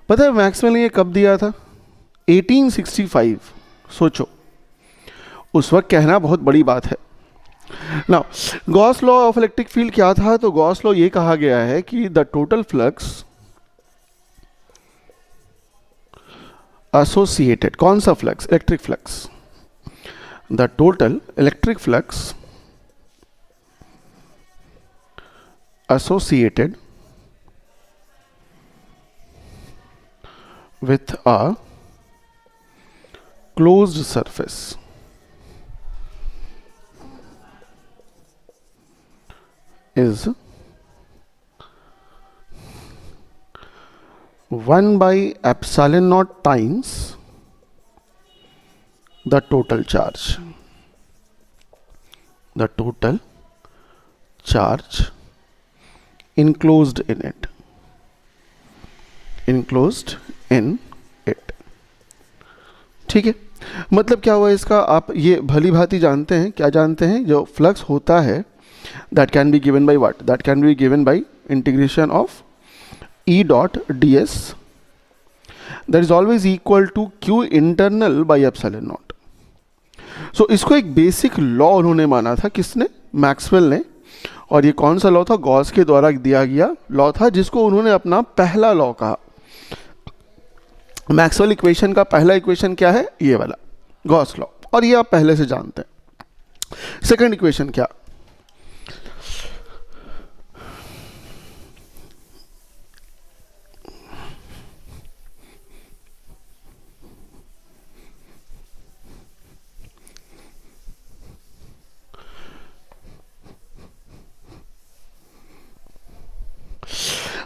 पता है मैक्सवेल ने ये कब दिया था? 1865। सोचो, उस वक्त कहना बहुत बड़ी बात है। Now Gauss law of electric field क्या था? तो गॉस लॉ ये कहा गया है कि द टोटल फ्लक्स एसोसिएटेड, कौन सा flux? Electric flux. The total electric flux associated with a closed surface is 1 by epsilon naught times the total charge. The total charge enclosed in it. Enclosed in it. ठीक है, मतलब क्या हुआ इसका? आप ये भली भांति जानते हैं। क्या जानते हैं? जो फ्लक्स होता है that can be given by what? That can be given by integration of E dot ds that is always equal to Q internal by epsilon naught. So इसको एक बेसिक लॉ उन्होंने माना था। किसने? मैक्सवेल ने। और ये कौन सा लॉ था? गॉस के द्वारा दिया गया लॉ था, जिसको उन्होंने अपना पहला लॉ कहा। मैक्सवेल इक्वेशन का पहला इक्वेशन क्या है? ये वाला, गॉस लॉ। और ये आप पहले से जानते हैं। सेकंड इक्वेशन क्या?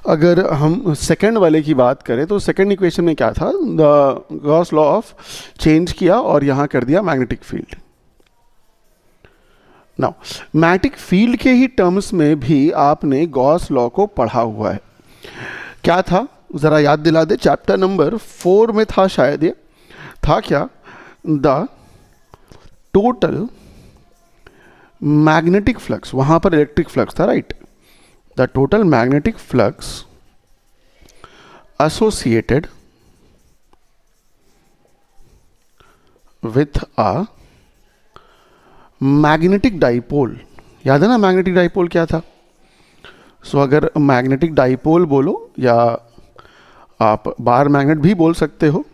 अगर हम सेकंड वाले की बात करें तो सेकंड इक्वेशन में क्या था? The Gauss law of change किया और यहां कर दिया magnetic field. Now magnetic field के ही टर्म्स में भी आपने गॉस लॉ को पढ़ा हुआ है। क्या था? जरा याद दिला दे। चैप्टर नंबर 4 में था शायद। ये था क्या? The total magnetic flux. वहां पर इलेक्ट्रिक फ्लक्स था, right? The total magnetic flux associated with a magnetic dipole. याद है ना मैग्नेटिक डाइपोल क्या था? सो अगर मैग्नेटिक डाइपोल बोलो या आप बार मैग्नेट भी बोल सकते हो,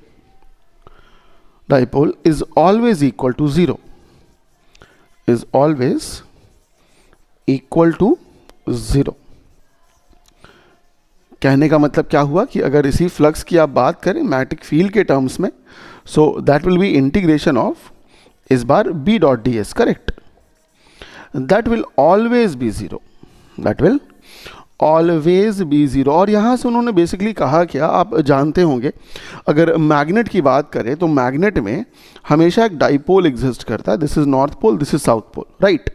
dipole is always equal to 0, is always equal to 0। कहने का मतलब क्या हुआ कि अगर इसी फ्लक्स की आप बात करें मैग्नेटिक फील्ड के टर्म्स में, so that will be integration of इस bar B dot D S, correct? That will always be 0, that will always be 0। और यहाँ से उन्होंने बेसिकली कहा क्या? आप जानते होंगे, अगर मैग्नेट की बात करें तो मैग्नेट में हमेशा एक डाइपोल एग्जिस्ट करता है। This is north pole, this is south pole, right?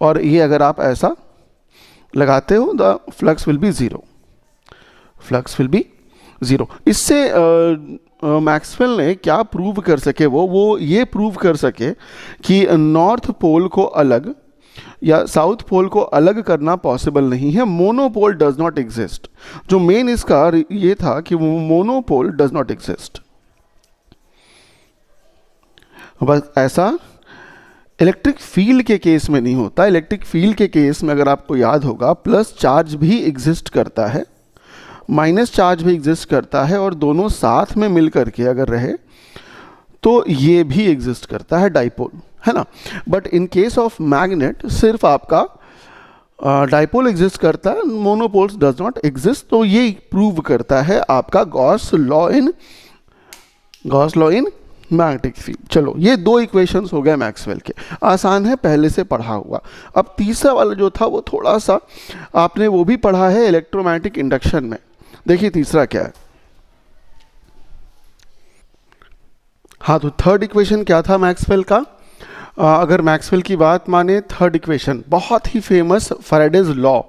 और ये अगर आप ऐसा लगाते हो, the flux will be 0, flux will be 0। इससे मैक्सवेल ने क्या प्रूव कर सके? वो ये प्रूव कर सके कि नॉर्थ पोल को अलग या साउथ पोल को अलग करना पॉसिबल नहीं है। Monopole does not exist. जो मेन इसका ये था कि वो मोनोपोल डज नॉट एग्जिस्ट। बस ऐसा इलेक्ट्रिक फील्ड के केस में नहीं होता। इलेक्ट्रिक फील्ड के केस में अगर आपको याद होगा, प्लस चार्ज भी एग्जिस्ट करता है, माइनस चार्ज भी एग्जिस्ट करता है, और दोनों साथ में मिल करके अगर रहे तो ये भी एग्जिस्ट करता है, डाइपोल, है ना? But in case of magnet सिर्फ आपका डाइपोल एग्जिस्ट करता है, मोनोपोल्स डज नॉट एग्जिस्ट। तो ये प्रूव करता है आपका Gauss law in magnetic field. चलो ये दो इक्वेशंस हो गए मैक्सवेल के, आसान है, पहले से पढ़ा हुआ। अब तीसरा वाला जो था वो थोड़ा सा आपने वो भी पढ़ा है इलेक्ट्रोमैग्नेटिक इंडक्शन में। देखिए तीसरा क्या है। हाँ, तो थर्ड इक्वेशन क्या था मैक्सवेल का? अगर मैक्सवेल की बात माने, थर्ड इक्वेशन बहुत ही फेमस फैराडेज लॉ,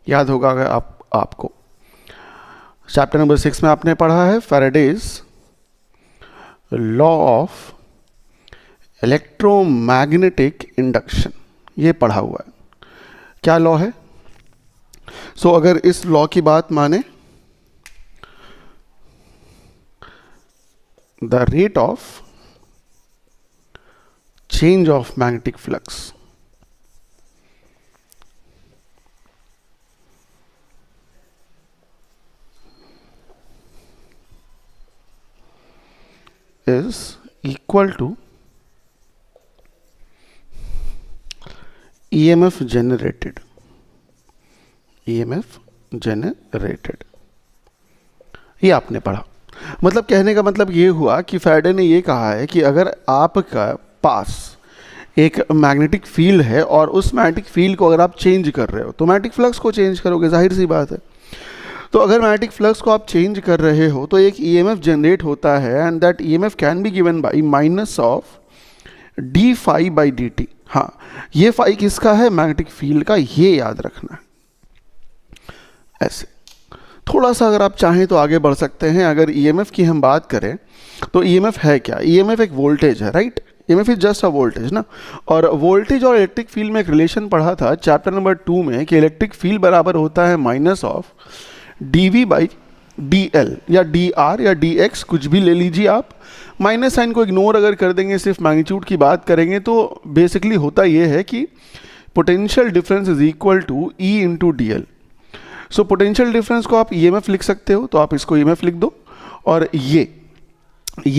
याद होगा अगर आपको चैप्टर नंबर 6 में आपने पढ़ा है, Faraday's law of electromagnetic induction, ये पढ़ा हुआ है। क्या लॉ है? सो अगर इस लॉ की बात माने, the rate of change of magnetic flux is equal to EMF generated। ये आपने पढ़ा। मतलब कहने का मतलब ये हुआ कि फैराडे ने ये कहा है कि अगर आपका पास एक मैग्नेटिक फील्ड है और उस मैग्नेटिक फील्ड को अगर आप चेंज कर रहे हो तो मैग्नेटिक फ्लक्स को चेंज करोगे, जाहिर सी बात है। तो अगर मैग्नेटिक फ्लक्स को आप चेंज कर रहे हो तो एक ईएमएफ जनरेट होता है, and that EMF can be given by minus of D phi by D T. हाँ, ये फाई किसका है? मैग्नेटिक फील्ड का, ये याद रखना। ऐसे थोड़ा सा अगर आप चाहें तो आगे बढ़ सकते हैं। अगर ईएमएफ की हम बात करें तो ईएमएफ है क्या? ईएमएफ एक वोल्टेज है, right? EMF is just a voltage ना। और वोल्टेज और इलेक्ट्रिक फील्ड में एक रिलेशन पढ़ा था चैप्टर नंबर 2 में कि इलेक्ट्रिक फील्ड बराबर होता है minus of DV by D L, या डी आर या डी एक्स, कुछ भी ले लीजिए आप। माइनस साइन को इग्नोर अगर कर देंगे, सिर्फ मैग्नीट्यूड की बात करेंगे, तो बेसिकली होता ये है कि potential difference is equal to E into D L. So potential difference को आप ईएमएफ लिख सकते हो, तो आप इसको ईएमएफ लिख दो, और ये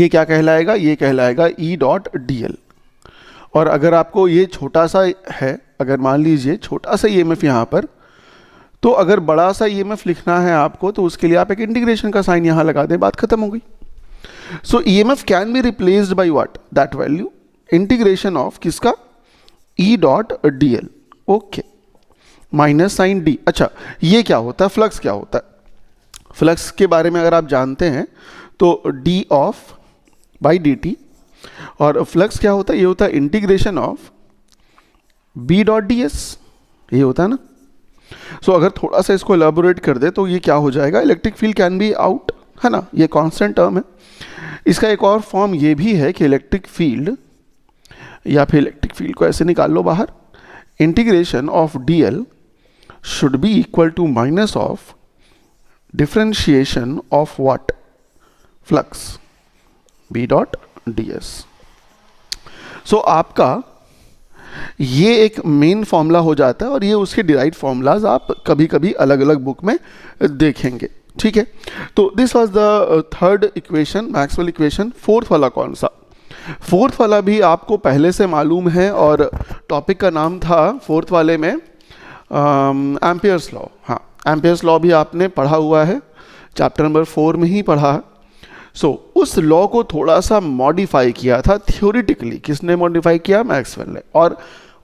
क्या कहलाएगा? ये कहलाएगा ई डॉट डी एल। और अगर आपको ये छोटा सा है, अगर मान लीजिए छोटा सा ईएमएफ यहाँ पर, तो अगर बड़ा सा ईएमएफ लिखना है आपको तो उसके लिए आप एक इंटीग्रेशन का साइन यहाँ लगा दें, बात खत्म हो गई। So EMF can be replaced by what? That value, integration of किसका? E dot D L. Okay, minus sign D. अच्छा, ये क्या होता है? फ्लक्स क्या होता है? फ्लक्स के बारे में अगर आप जानते हैं तो D of by D T, और फ्लक्स क्या होता है? ये होता है integration of B dot D S, ये होता है ना। सो अगर थोड़ा सा इसको एलाबोरेट कर दे तो ये क्या हो जाएगा? Electric field can be out, है ना, ये कांस्टेंट टर्म है। इसका एक और फॉर्म ये भी है कि इलेक्ट्रिक फील्ड, या फिर इलेक्ट्रिक फील्ड को ऐसे निकाल लो बाहर, integration of D L should be equal to minus of differentiation of what? Flux, B dot D S. So आपका ये एक मेन फॉर्मूला हो जाता है, और ये उसके डिराइव्ड फॉर्मूलाज आप कभी कभी अलग अलग बुक में देखेंगे, ठीक है। तो this was the third equation, Maxwell equation. Fourth वाला कौन सा? फोर्थ वाला भी आपको पहले से मालूम है, और टॉपिक का नाम था फोर्थ वाले में एम्पियर्स लॉ। हाँ, एम्पियर्स लॉ भी आपने पढ़ा हुआ है, चैप्टर नंबर 4 में ही पढ़ा है। सो उस लॉ को थोड़ा सा मॉडिफाई किया था थियोरिटिकली। किसने मॉडिफाई किया? मैक्सवेल ने। और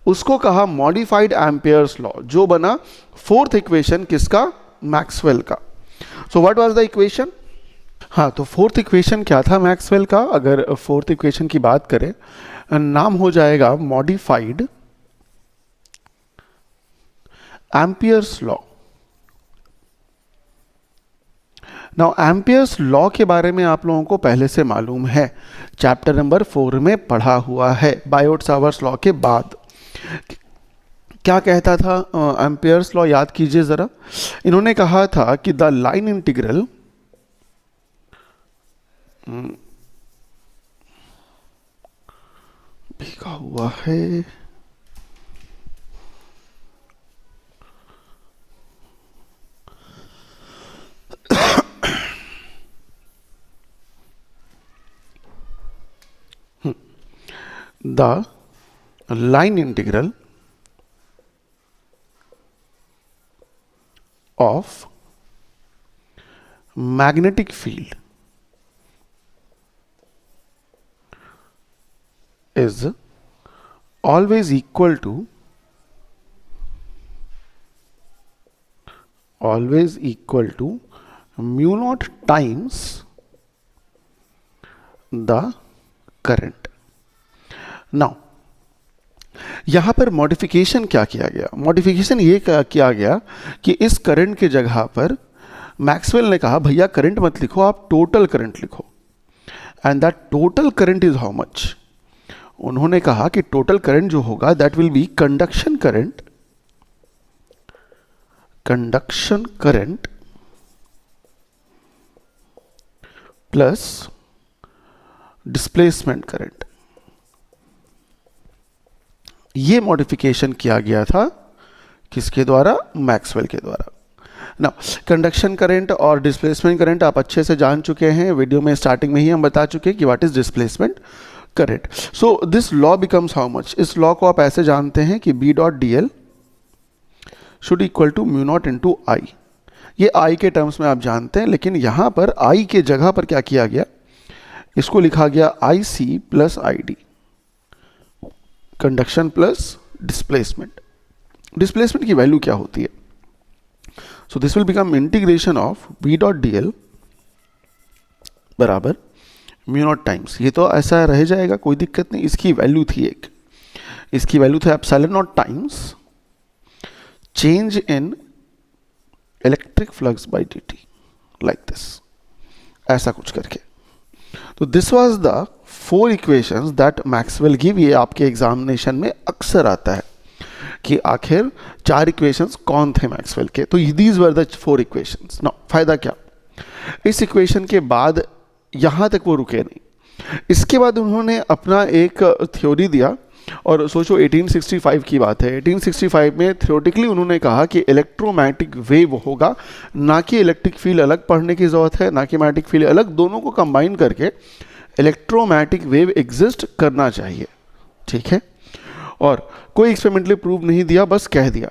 उसको कहा मॉडिफाइड एम्पियर्स लॉ, जो बना फोर्थ इक्वेशन किसका? मैक्सवेल का। So what was the equation? हाँ, तो फोर्थ इक्वेशन क्या था मैक्सवेल का? अगर फोर्थ इक्वेशन की बात करें, नाम हो जाएगा modified Ampere's law. Now Ampere's law के बारे में आप लोगों को पहले से मालूम है, चैप्टर नंबर 4 में पढ़ा हुआ है, बायोट-सावर्त लॉ के बाद। क्या कहता था एम्पियर्स लॉ? याद कीजिए ज़रा। इन्होंने कहा था कि द लाइन इंटीग्रल लिखा हुआ है, the line integral of magnetic field is always equal to mu naught times the current. Now यहां पर मॉडिफिकेशन क्या किया गया? मॉडिफिकेशन ये किया गया कि इस करंट के जगह पर मैक्सवेल ने कहा भैया करंट मत लिखो, आप टोटल करंट लिखो, and that total current is how much. उन्होंने कहा कि टोटल करंट जो होगा that will B conduction current plus displacement current. ये मॉडिफिकेशन किया गया था किसके द्वारा? मैक्सवेल के द्वारा. ना कंडक्शन करंट और डिस्प्लेसमेंट करंट आप अच्छे से जान चुके हैं, वीडियो में स्टार्टिंग में ही हम बता चुके हैं कि what is displacement current. So this law becomes how much? इस लॉ को आप ऐसे जानते हैं कि B dot DL should equal to mu not into I. ये आई के टर्म्स में आप जानते हैं, लेकिन यहां पर आई के जगह पर क्या किया गया? इसको लिखा गया IC plus ID, conduction plus displacement. Displacement की वैल्यू क्या होती है? So this will become integration of B dot DL बराबर म्यू नॉट टाइम्स, ये तो ऐसा रह जाएगा, कोई दिक्कत नहीं. इसकी वैल्यू थी इसकी वैल्यू था epsilon not times change in electric flux by dt, like this, ऐसा कुछ करके. तो this was the 4 equations that Maxwell give. ये आपके एग्जामिनेशन में अक्सर आता है कि आखिर 4 इक्वेशंस कौन थे मैक्सवेल के. तो these were the 4 equations. No फायदा क्या? इस इक्वेशन के बाद यहां तक वो रुके नहीं. इसके बाद उन्होंने अपना एक थ्योरी दिया, और सोचो 1865 की बात है. 1865 में थ्योरेटिकली उन्होंने कहा कि इलेक्ट्रोमैग्नेटिक वेव होगा, ना कि इलेक्ट्रिक फील्ड अलग पढ़ने की जरूरत है, ना कि मैग्नेटिक फील्ड अलग, दोनों को कंबाइन करके इलेक्ट्रोमैग्नेटिक वेव एग्जिस्ट करना चाहिए. ठीक है, और कोई एक्सपेरिमेंटली प्रूव नहीं दिया, बस कह दिया.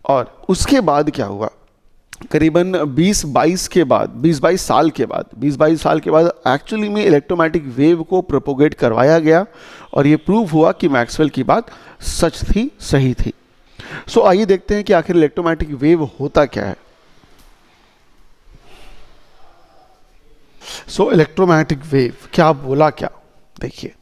और उसके बाद क्या हुआ? करीबन 20-22 साल के बाद एक्चुअली में इलेक्ट्रोमैग्नेटिक वेव को प्रोपोगेट करवाया गया, और ये प्रूव हुआ कि मैक्सवेल की बात सच थी, सही थी. सो आइए देखते हैं कि आखिर इलेक्ट्रोमैग्नेटिक वेव होता क्या है. सो इलेक्ट्रोमैग्नेटिक वेव क्या बोला, क्या देखिए.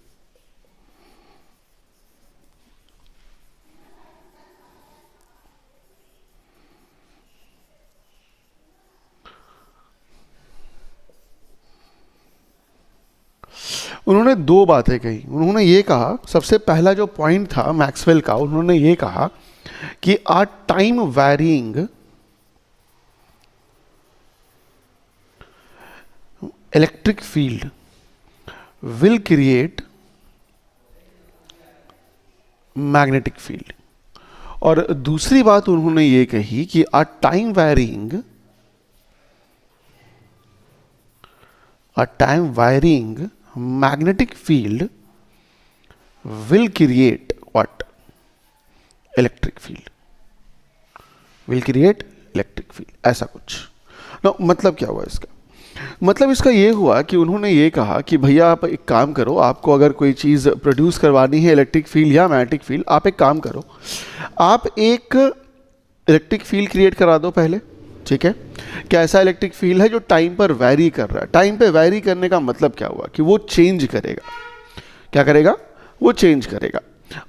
उन्होंने 2 बातें कही. उन्होंने ये कहा, सबसे पहला जो पॉइंट था मैक्सवेल का, उन्होंने ये कहा कि a time varying electric field will create magnetic field. और दूसरी बात उन्होंने ये कही कि a time varying magnetic field will create what? Electric field. Will create electric field. ऐसा कुछ. Now, मतलब क्या हुआ इसका? मतलब इसका ये हुआ कि उन्होंने ये कहा कि भैया आप एक काम करो, आपको अगर कोई चीज़ प्रोड्यूस करवानी है इलेक्ट्रिक फील्ड या मैग्नेटिक फील्ड, आप एक काम करो, आप एक इलेक्ट्रिक फील्ड क्रिएट करा दो पहले. ठीक है, क्या ऐसा इलेक्ट्रिक फील्ड है जो टाइम पर वैरी कर रहा है. टाइम पे वैरी करने का मतलब क्या हुआ कि वो चेंज करेगा. क्या करेगा? वो चेंज करेगा.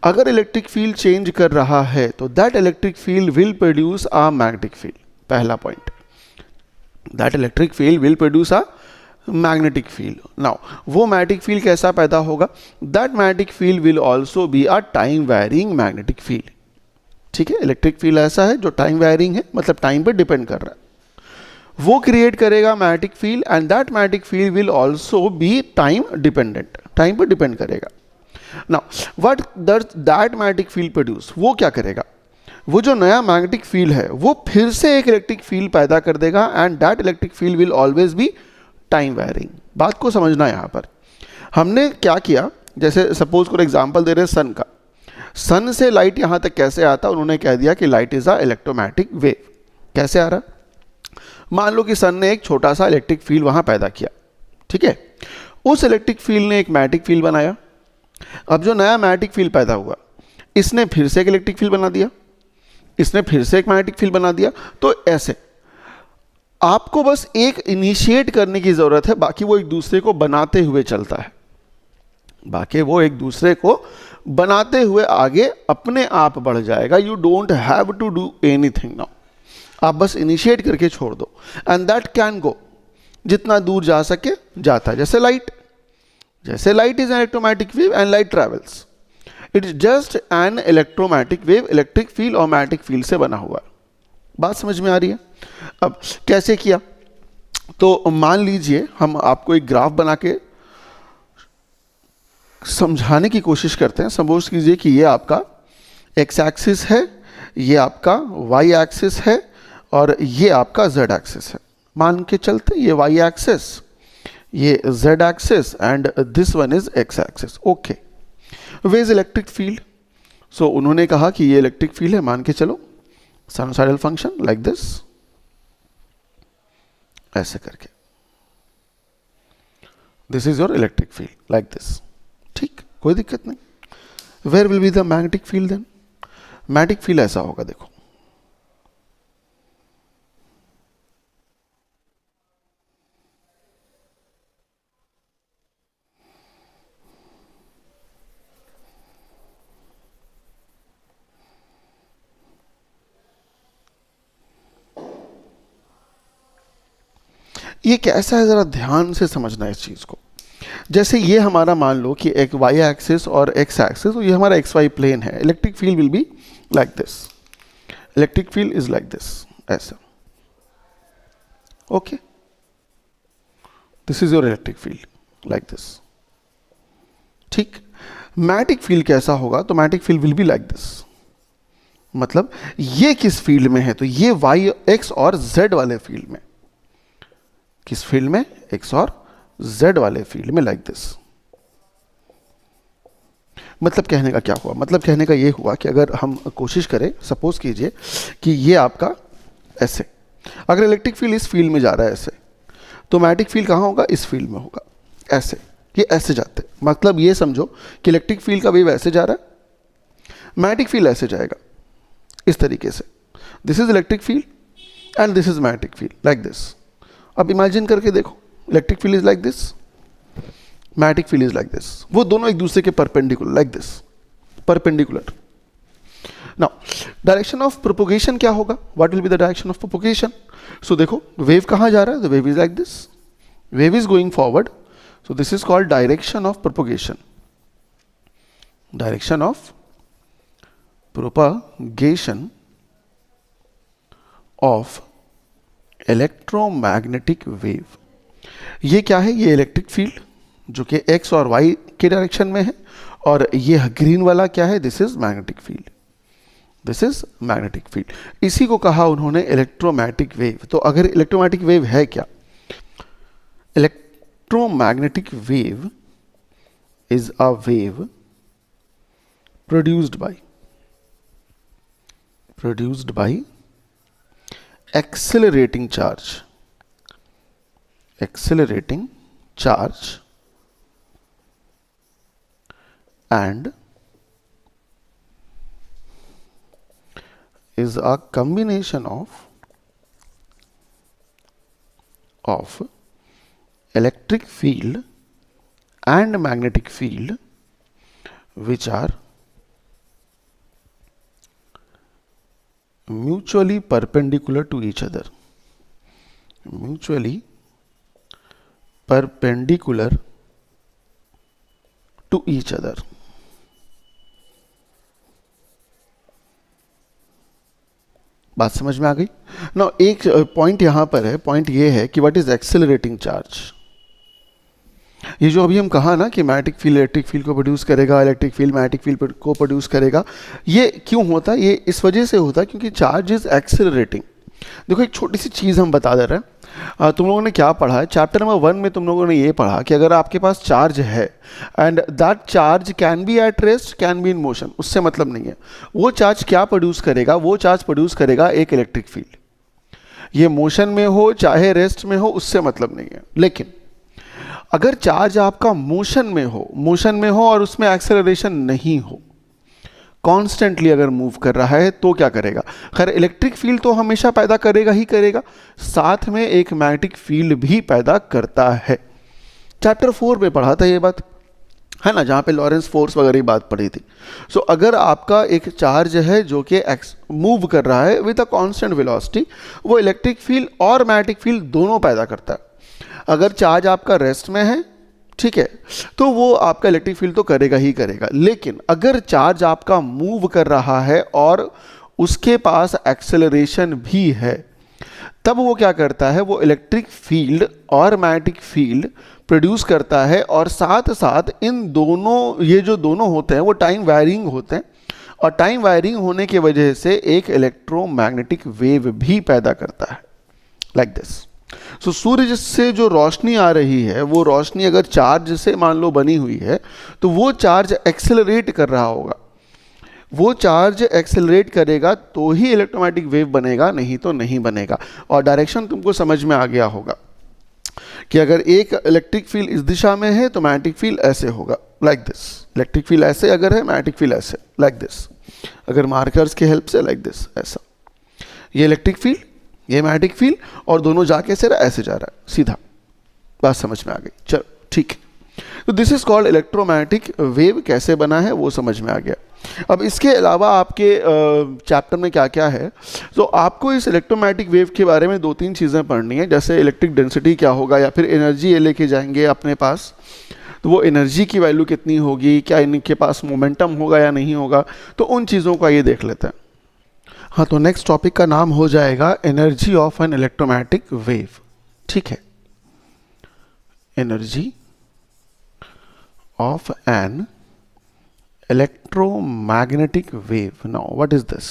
अगर इलेक्ट्रिक फील्ड चेंज कर रहा है तो that electric field will produce a magnetic field. पहला point, that electric field will produce a magnetic field. Now वो मैग्नेटिक फील्ड कैसा पैदा होगा? That magnetic field will also be a time varying magnetic field. ठीक है, electric field ऐसा है जो टाइम वैरिंग है, मतलब टाइम पर डिपेंड कर रहा है. वो क्रिएट करेगा magnetic field, and that magnetic field will also B time dependent, time पर डिपेंड करेगा. Now what does that magnetic field produce? वो क्या करेगा? वो जो नया मैग्नेटिक फील्ड है वो फिर से एक इलेक्ट्रिक फील्ड पैदा कर देगा, and that electric field will always B time varying. बात को समझना है. यहाँ पर हमने क्या किया, जैसे सपोज को एग्जाम्पल दे रहे हैं सन का. सन से लाइट यहाँ तक कैसे आता? उन्होंने कह दिया कि light is a electromagnetic wave. कैसे आ रहा? मान लो कि सन ने एक छोटा सा इलेक्ट्रिक फील्ड वहां पैदा किया, ठीक है। उस इलेक्ट्रिक फील्ड ने एक मैग्नेटिक फील्ड बनाया। अब जो नया मैग्नेटिक फील्ड पैदा हुआ, इसने फिर से एक इलेक्ट्रिक फील्ड बना दिया, इसने फिर से एक मैग्नेटिक फील्ड बना दिया। तो ऐसे आपको बस एक इनिशिएट करने की जरूरत है, बाकी वो एक दूसरे को बनाते हुए चलता है, बाकी वो एक दूसरे को बनाते हुए आगे अपने आप बढ़ जाएगा। You don't have to do anything now, आप बस इनिशिएट करके छोड़ दो, एंड दैट कैन गो, जितना दूर जा सके जाता है। जैसे light is an electromagnetic wave and light travels, it is just an electromagnetic wave, electric field और मैग्नेटिक फील्ड से बना हुआ है। बात समझ में आ रही है? अब कैसे किया? तो मान लीजिए हम आपको एक ग्राफ बना के समझाने की कोशिश करते हैं। सपोज कीजिए कि ये आपका एक्स एक्सिस है, ये आपका वाई एक्सिस है और ये आपका जेड एक्सिस है। मान के चलते ये वाई एक्सिस, ये Z axis and this one is X axis. Okay, वे इज इलेक्ट्रिक फील्ड। सो उन्होंने कहा कि ये इलेक्ट्रिक फील्ड है, मान के चलो साइनसॉइडल फंक्शन लाइक दिस, ऐसे करके this is your electric field like this. ठीक, कोई दिक्कत नहीं। Where will be the magnetic field then? Magnetic field ऐसा होगा, देखो ये कैसा है, जरा ध्यान से समझना है इस चीज को। जैसे ये हमारा मान लो कि एक वाई एक्सिस और एक्स एक्सिस, तो ये हमारा एक्स वाई प्लेन है। Electric field will be like this, electric field is like this, ऐसा। Okay, this is your electric field like this. ठीक, मैग्नेटिक फील्ड कैसा होगा? तो magnetic field will be like this. मतलब ये किस फील्ड में है? तो ये वाई एक्स और जेड वाले फील्ड में। किस फील्ड में? एक्स और जेड वाले फील्ड में, लाइक दिस। मतलब कहने का क्या हुआ? मतलब कहने का ये हुआ कि अगर हम कोशिश करें, सपोज कीजिए कि ये आपका ऐसे, अगर इलेक्ट्रिक फील्ड इस फील्ड में जा रहा है ऐसे, तो मैग्नेटिक फील्ड कहाँ होगा? इस फील्ड में होगा, ऐसे। ये ऐसे जाते, मतलब ये समझो कि इलेक्ट्रिक फील्ड का वेव ऐसे जा रहा है, मैग्नेटिक फील्ड ऐसे जाएगा, इस तरीके से। This is electric field and this is magnetic field like this. अब इमेजिन करके देखो, electric field is like this, magnetic field is like this. वो दोनों एक दूसरे के perpendicular, like this, perpendicular. Now direction of propagation क्या होगा? What will be the direction of propagation? So देखो, वेव कहाँ जा रहा है? The wave is like this, wave is going forward, so this is called direction of propagation. Direction of propagation of electromagnetic wave. ये क्या है? ये electric field जो कि एक्स और वाई के डायरेक्शन में है, और ये ग्रीन वाला क्या है? This is magnetic field, this is magnetic field. इसी को कहा उन्होंने इलेक्ट्रोमैग्नेटिक वेव। तो अगर इलेक्ट्रोमैग्नेटिक वेव है क्या? Electromagnetic wave is a wave produced by accelerating charge and is a combination of electric field and magnetic field which are mutually perpendicular to each other, mutually perpendicular to each other. बात समझ में आ गई ना? एक point यहां पर है, point ये है कि व्हाट इज एक्सेलरेटिंग चार्ज। ये जो अभी हम कहा ना कि मैग्नेटिक फील्ड इलेक्ट्रिक फील्ड को प्रोड्यूस करेगा, इलेक्ट्रिक फील्ड मैग्नेटिक फील्ड को प्रोड्यूस करेगा, ये क्यों होता है? ये इस वजह से होता है क्योंकि चार्ज इज एक्सेलरेटिंग। देखो एक छोटी सी चीज़ हम बता दे रहे हैं। तुम लोगों ने क्या पढ़ा है? चैप्टर नंबर 1 में तुम लोगों ने ये पढ़ा कि अगर आपके पास चार्ज है and that charge can be at rest, can be in motion, उससे मतलब नहीं है। वो चार्ज क्या प्रोड्यूस करेगा? वो चार्ज प्रोड्यूस करेगा एक इलेक्ट्रिक फील्ड। ये मोशन में हो चाहे रेस्ट में हो उससे मतलब नहीं है। लेकिन अगर चार्ज आपका मोशन में हो और उसमें एक्सेलरेशन नहीं हो, कॉन्स्टेंटली अगर मूव कर रहा है तो क्या करेगा? खैर इलेक्ट्रिक फील्ड तो हमेशा पैदा करेगा ही करेगा, साथ में एक मैग्नेटिक फील्ड भी पैदा करता है। चैप्टर 4 में पढ़ा था ये बात, है ना, जहाँ पे लॉरेंस फोर्स वगैरह की बात पढ़ी थी। सो अगर आपका एक चार्ज है जो कि मूव कर रहा है विद अ कांस्टेंट वेलोसिटी, वो इलेक्ट्रिक फील्ड और मैग्नेटिक फील्ड दोनों पैदा करता है। अगर चार्ज आपका रेस्ट में है, ठीक है, तो वो आपका इलेक्ट्रिक फील्ड तो करेगा ही करेगा। लेकिन अगर चार्ज आपका मूव कर रहा है और उसके पास एक्सेलरेशन भी है, तब वो क्या करता है? वो इलेक्ट्रिक फील्ड और मैग्नेटिक फील्ड प्रोड्यूस करता है, और साथ साथ इन दोनों, ये जो दोनों होते हैं वो टाइम वायरिंग होते हैं, और टाइम वायरिंग होने की वजह से एक इलेक्ट्रोमैग्नेटिक वेव भी पैदा करता है, लाइक दिस। सो सूर्य से जो रोशनी आ रही है, वो रोशनी अगर चार्ज से मान लो बनी हुई है, तो वो चार्ज एक्सेलरेट कर रहा होगा। वो चार्ज एक्सेलरेट करेगा तो ही इलेक्ट्रोमैग्नेटिक वेव बनेगा, नहीं तो नहीं बनेगा। और डायरेक्शन तुमको समझ में आ गया होगा कि अगर एक इलेक्ट्रिक फील्ड इस दिशा में है तो मैग्नेटिक फील्ड ऐसे होगा, लाइक दिस। इलेक्ट्रिक फील्ड ऐसे अगर है, मैग्नेटिक फील्ड ऐसे, लाइक दिस। अगर मार्कर्स की हेल्प से, लाइक दिस, ऐसा। ये इलेक्ट्रिक फील्ड, ये मैग्नेटिक फील्ड, और दोनों जाके से ऐसे जा रहा है सीधा। बात समझ में आ गई? चलो ठीक है। तो this is called electromagnetic wave. कैसे बना है वो समझ में आ गया। अब इसके अलावा आपके चैप्टर में क्या क्या है, तो आपको इस इलेक्ट्रोमैग्नेटिक वेव के बारे में 2-3 चीज़ें पढ़नी है। जैसे इलेक्ट्रिक डेंसिटी क्या होगा, या फिर एनर्जी ये लेके जाएंगे अपने पास, तो वो एनर्जी की वैल्यू कितनी होगी, क्या इनके पास मोमेंटम होगा या नहीं होगा, तो उन चीज़ों का ये देख लेते हैं। हाँ, तो नेक्स्ट टॉपिक का नाम हो जाएगा energy of an electromagnetic wave. ठीक है, energy of an electromagnetic wave. Now what is this?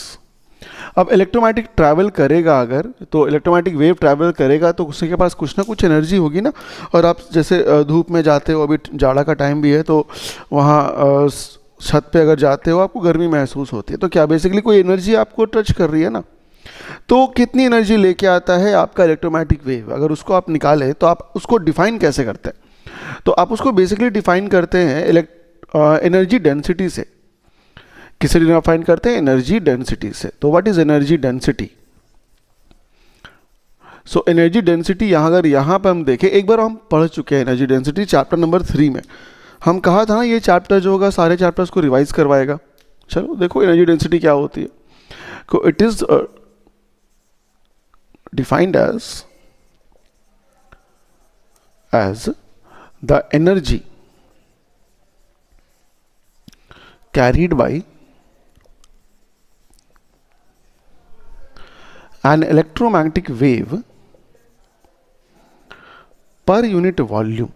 अब इलेक्ट्रोमैग्नेटिक ट्रैवल करेगा, अगर तो इलेक्ट्रोमैग्नेटिक वेव ट्रैवल करेगा तो उसके पास कुछ ना कुछ एनर्जी होगी ना। और आप जैसे धूप में जाते हो, अभी जाड़ा का टाइम भी है, तो वहाँ छत पे अगर जाते हो आपको गर्मी महसूस होती है, तो क्या बेसिकली कोई एनर्जी आपको टच कर रही है ना। तो कितनी एनर्जी लेके आता है आपका इलेक्ट्रोमैग्नेटिक वेव, अगर उसको आप निकालें तो आप उसको डिफाइन कैसे करते हैं? तो आप उसको बेसिकली डिफाइन करते हैं एनर्जी डेंसिटी से। किसे डिफाइन करते हैं? एनर्जी डेंसिटी से। तो what is energy density? So energy density अगर यहाँ पर हम देखें, एक बार हम पढ़ चुके हैं एनर्जी डेंसिटी चैप्टर नंबर 3 में। हम कहा था ना ये चैप्टर जो होगा सारे चैप्टर्स को रिवाइज करवाएगा। चलो देखो एनर्जी डेंसिटी क्या होती है। को it is defined as the energy carried by an electromagnetic wave per unit volume.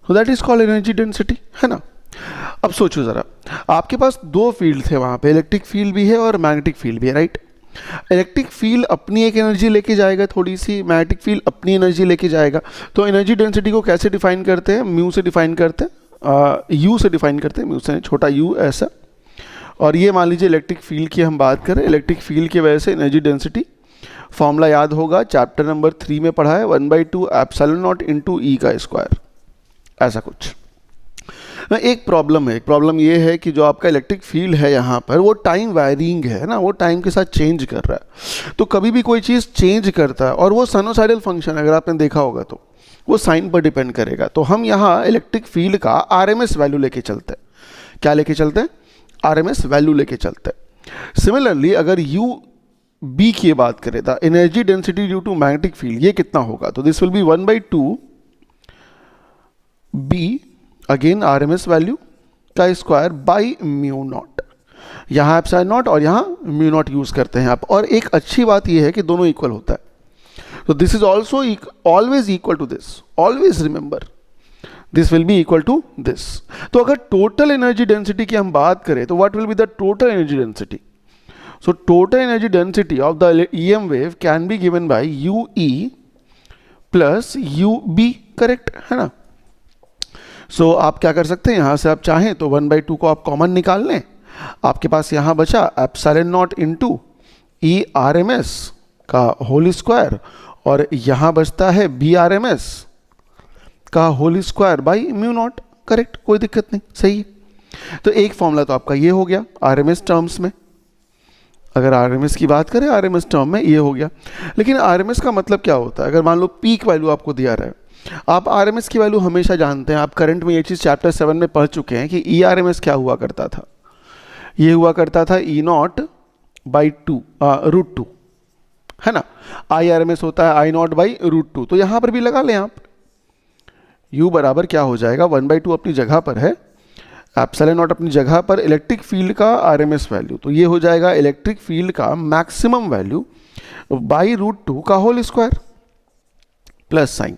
So that is called energy density, है ना। अब सोचो जरा, आपके पास 2 फील्ड थे वहां पे, इलेक्ट्रिक फील्ड भी है और मैग्नेटिक फील्ड भी है, राइट। इलेक्ट्रिक फील्ड अपनी एक एनर्जी लेके जाएगा थोड़ी सी, मैग्नेटिक फील्ड अपनी एनर्जी लेके जाएगा। तो एनर्जी डेंसिटी को कैसे डिफाइन करते हैं? म्यू से डिफाइन करते हैं, यू से डिफाइन करते हैं, म्यू से छोटा यू ऐसा। और ये मान लीजिए इलेक्ट्रिक फील्ड की हम बात करें, इलेक्ट्रिक फील्ड की वजह से एनर्जी डेंसिटी फॉर्मूला याद होगा, चैप्टर नंबर 3 में पढ़ा है, 1/2 एप्सिलॉन नॉट इंटू ई का स्क्वायर, ऐसा कुछ। एक प्रॉब्लम ये है कि जो आपका इलेक्ट्रिक फील्ड है यहाँ पर वो टाइम वायरिंग है ना, वो टाइम के साथ चेंज कर रहा है। तो कभी भी कोई चीज़ चेंज करता है, और वो साइनोसॉइडल फंक्शन अगर आपने देखा होगा तो वो साइन पर डिपेंड करेगा। तो हम यहाँ इलेक्ट्रिक फील्ड का आरएमएस वैल्यू लेके चलते हैं। क्या लेके चलते हैं? आरएमएस वैल्यू लेके चलते हैं। सिमिलरली अगर यू बी की बात करें, the energy density due to magnetic field, ये कितना होगा? तो this will be 1/2 B, again RMS value का स्क्वायर बाई म्यू नॉट। यहाँ एप्सिलॉन नॉट और यहाँ म्यू नॉट यूज करते हैं आप। और एक अच्छी बात यह है कि दोनों इक्वल होता है। तो this is also always equal to this, always remember this will be equal to this. तो अगर टोटल एनर्जी डेंसिटी की हम बात करें तो what will be the total energy density? So total energy density of the EM wave can be given by U E plus U B, correct है ना। सो आप क्या कर सकते हैं, यहाँ से आप चाहें तो 1/2 को आप कॉमन निकाल लें, आपके पास यहाँ बचा epsilon not into E R M S का होल स्क्वायर, और यहाँ बचता है बी आर एम एस का whole square by mu not. Correct, कोई दिक्कत नहीं, सही है। तो एक फॉर्मूला तो आपका ये हो गया आरएमएस टर्म्स में, अगर आरएमएस की बात करें आरएमएस टर्म में ये हो गया। लेकिन आरएमएस का मतलब क्या होता है? अगर मान लो पीक वैल्यू आपको दिया रहा है, आप आरएमएस की वैल्यू हमेशा जानते हैं, आप करंट में ये चीज़ चैप्टर 7 में पढ़ चुके हैं कि ई आरएमएस क्या हुआ करता था। ये हुआ करता था ई नॉट बाई रूट टू, है ना। आई आरएमएस होता है आई नॉट बाई रूट टू। तो यहाँ पर भी लगा लें आप, U बराबर क्या हो जाएगा, 1/2 अपनी जगह पर है, एप्सिलॉन नॉट अपनी जगह पर, इलेक्ट्रिक फील्ड का आरएमएस वैल्यू, तो ये हो जाएगा इलेक्ट्रिक फील्ड का maximum value by root two का होल स्क्वायर प्लस साइन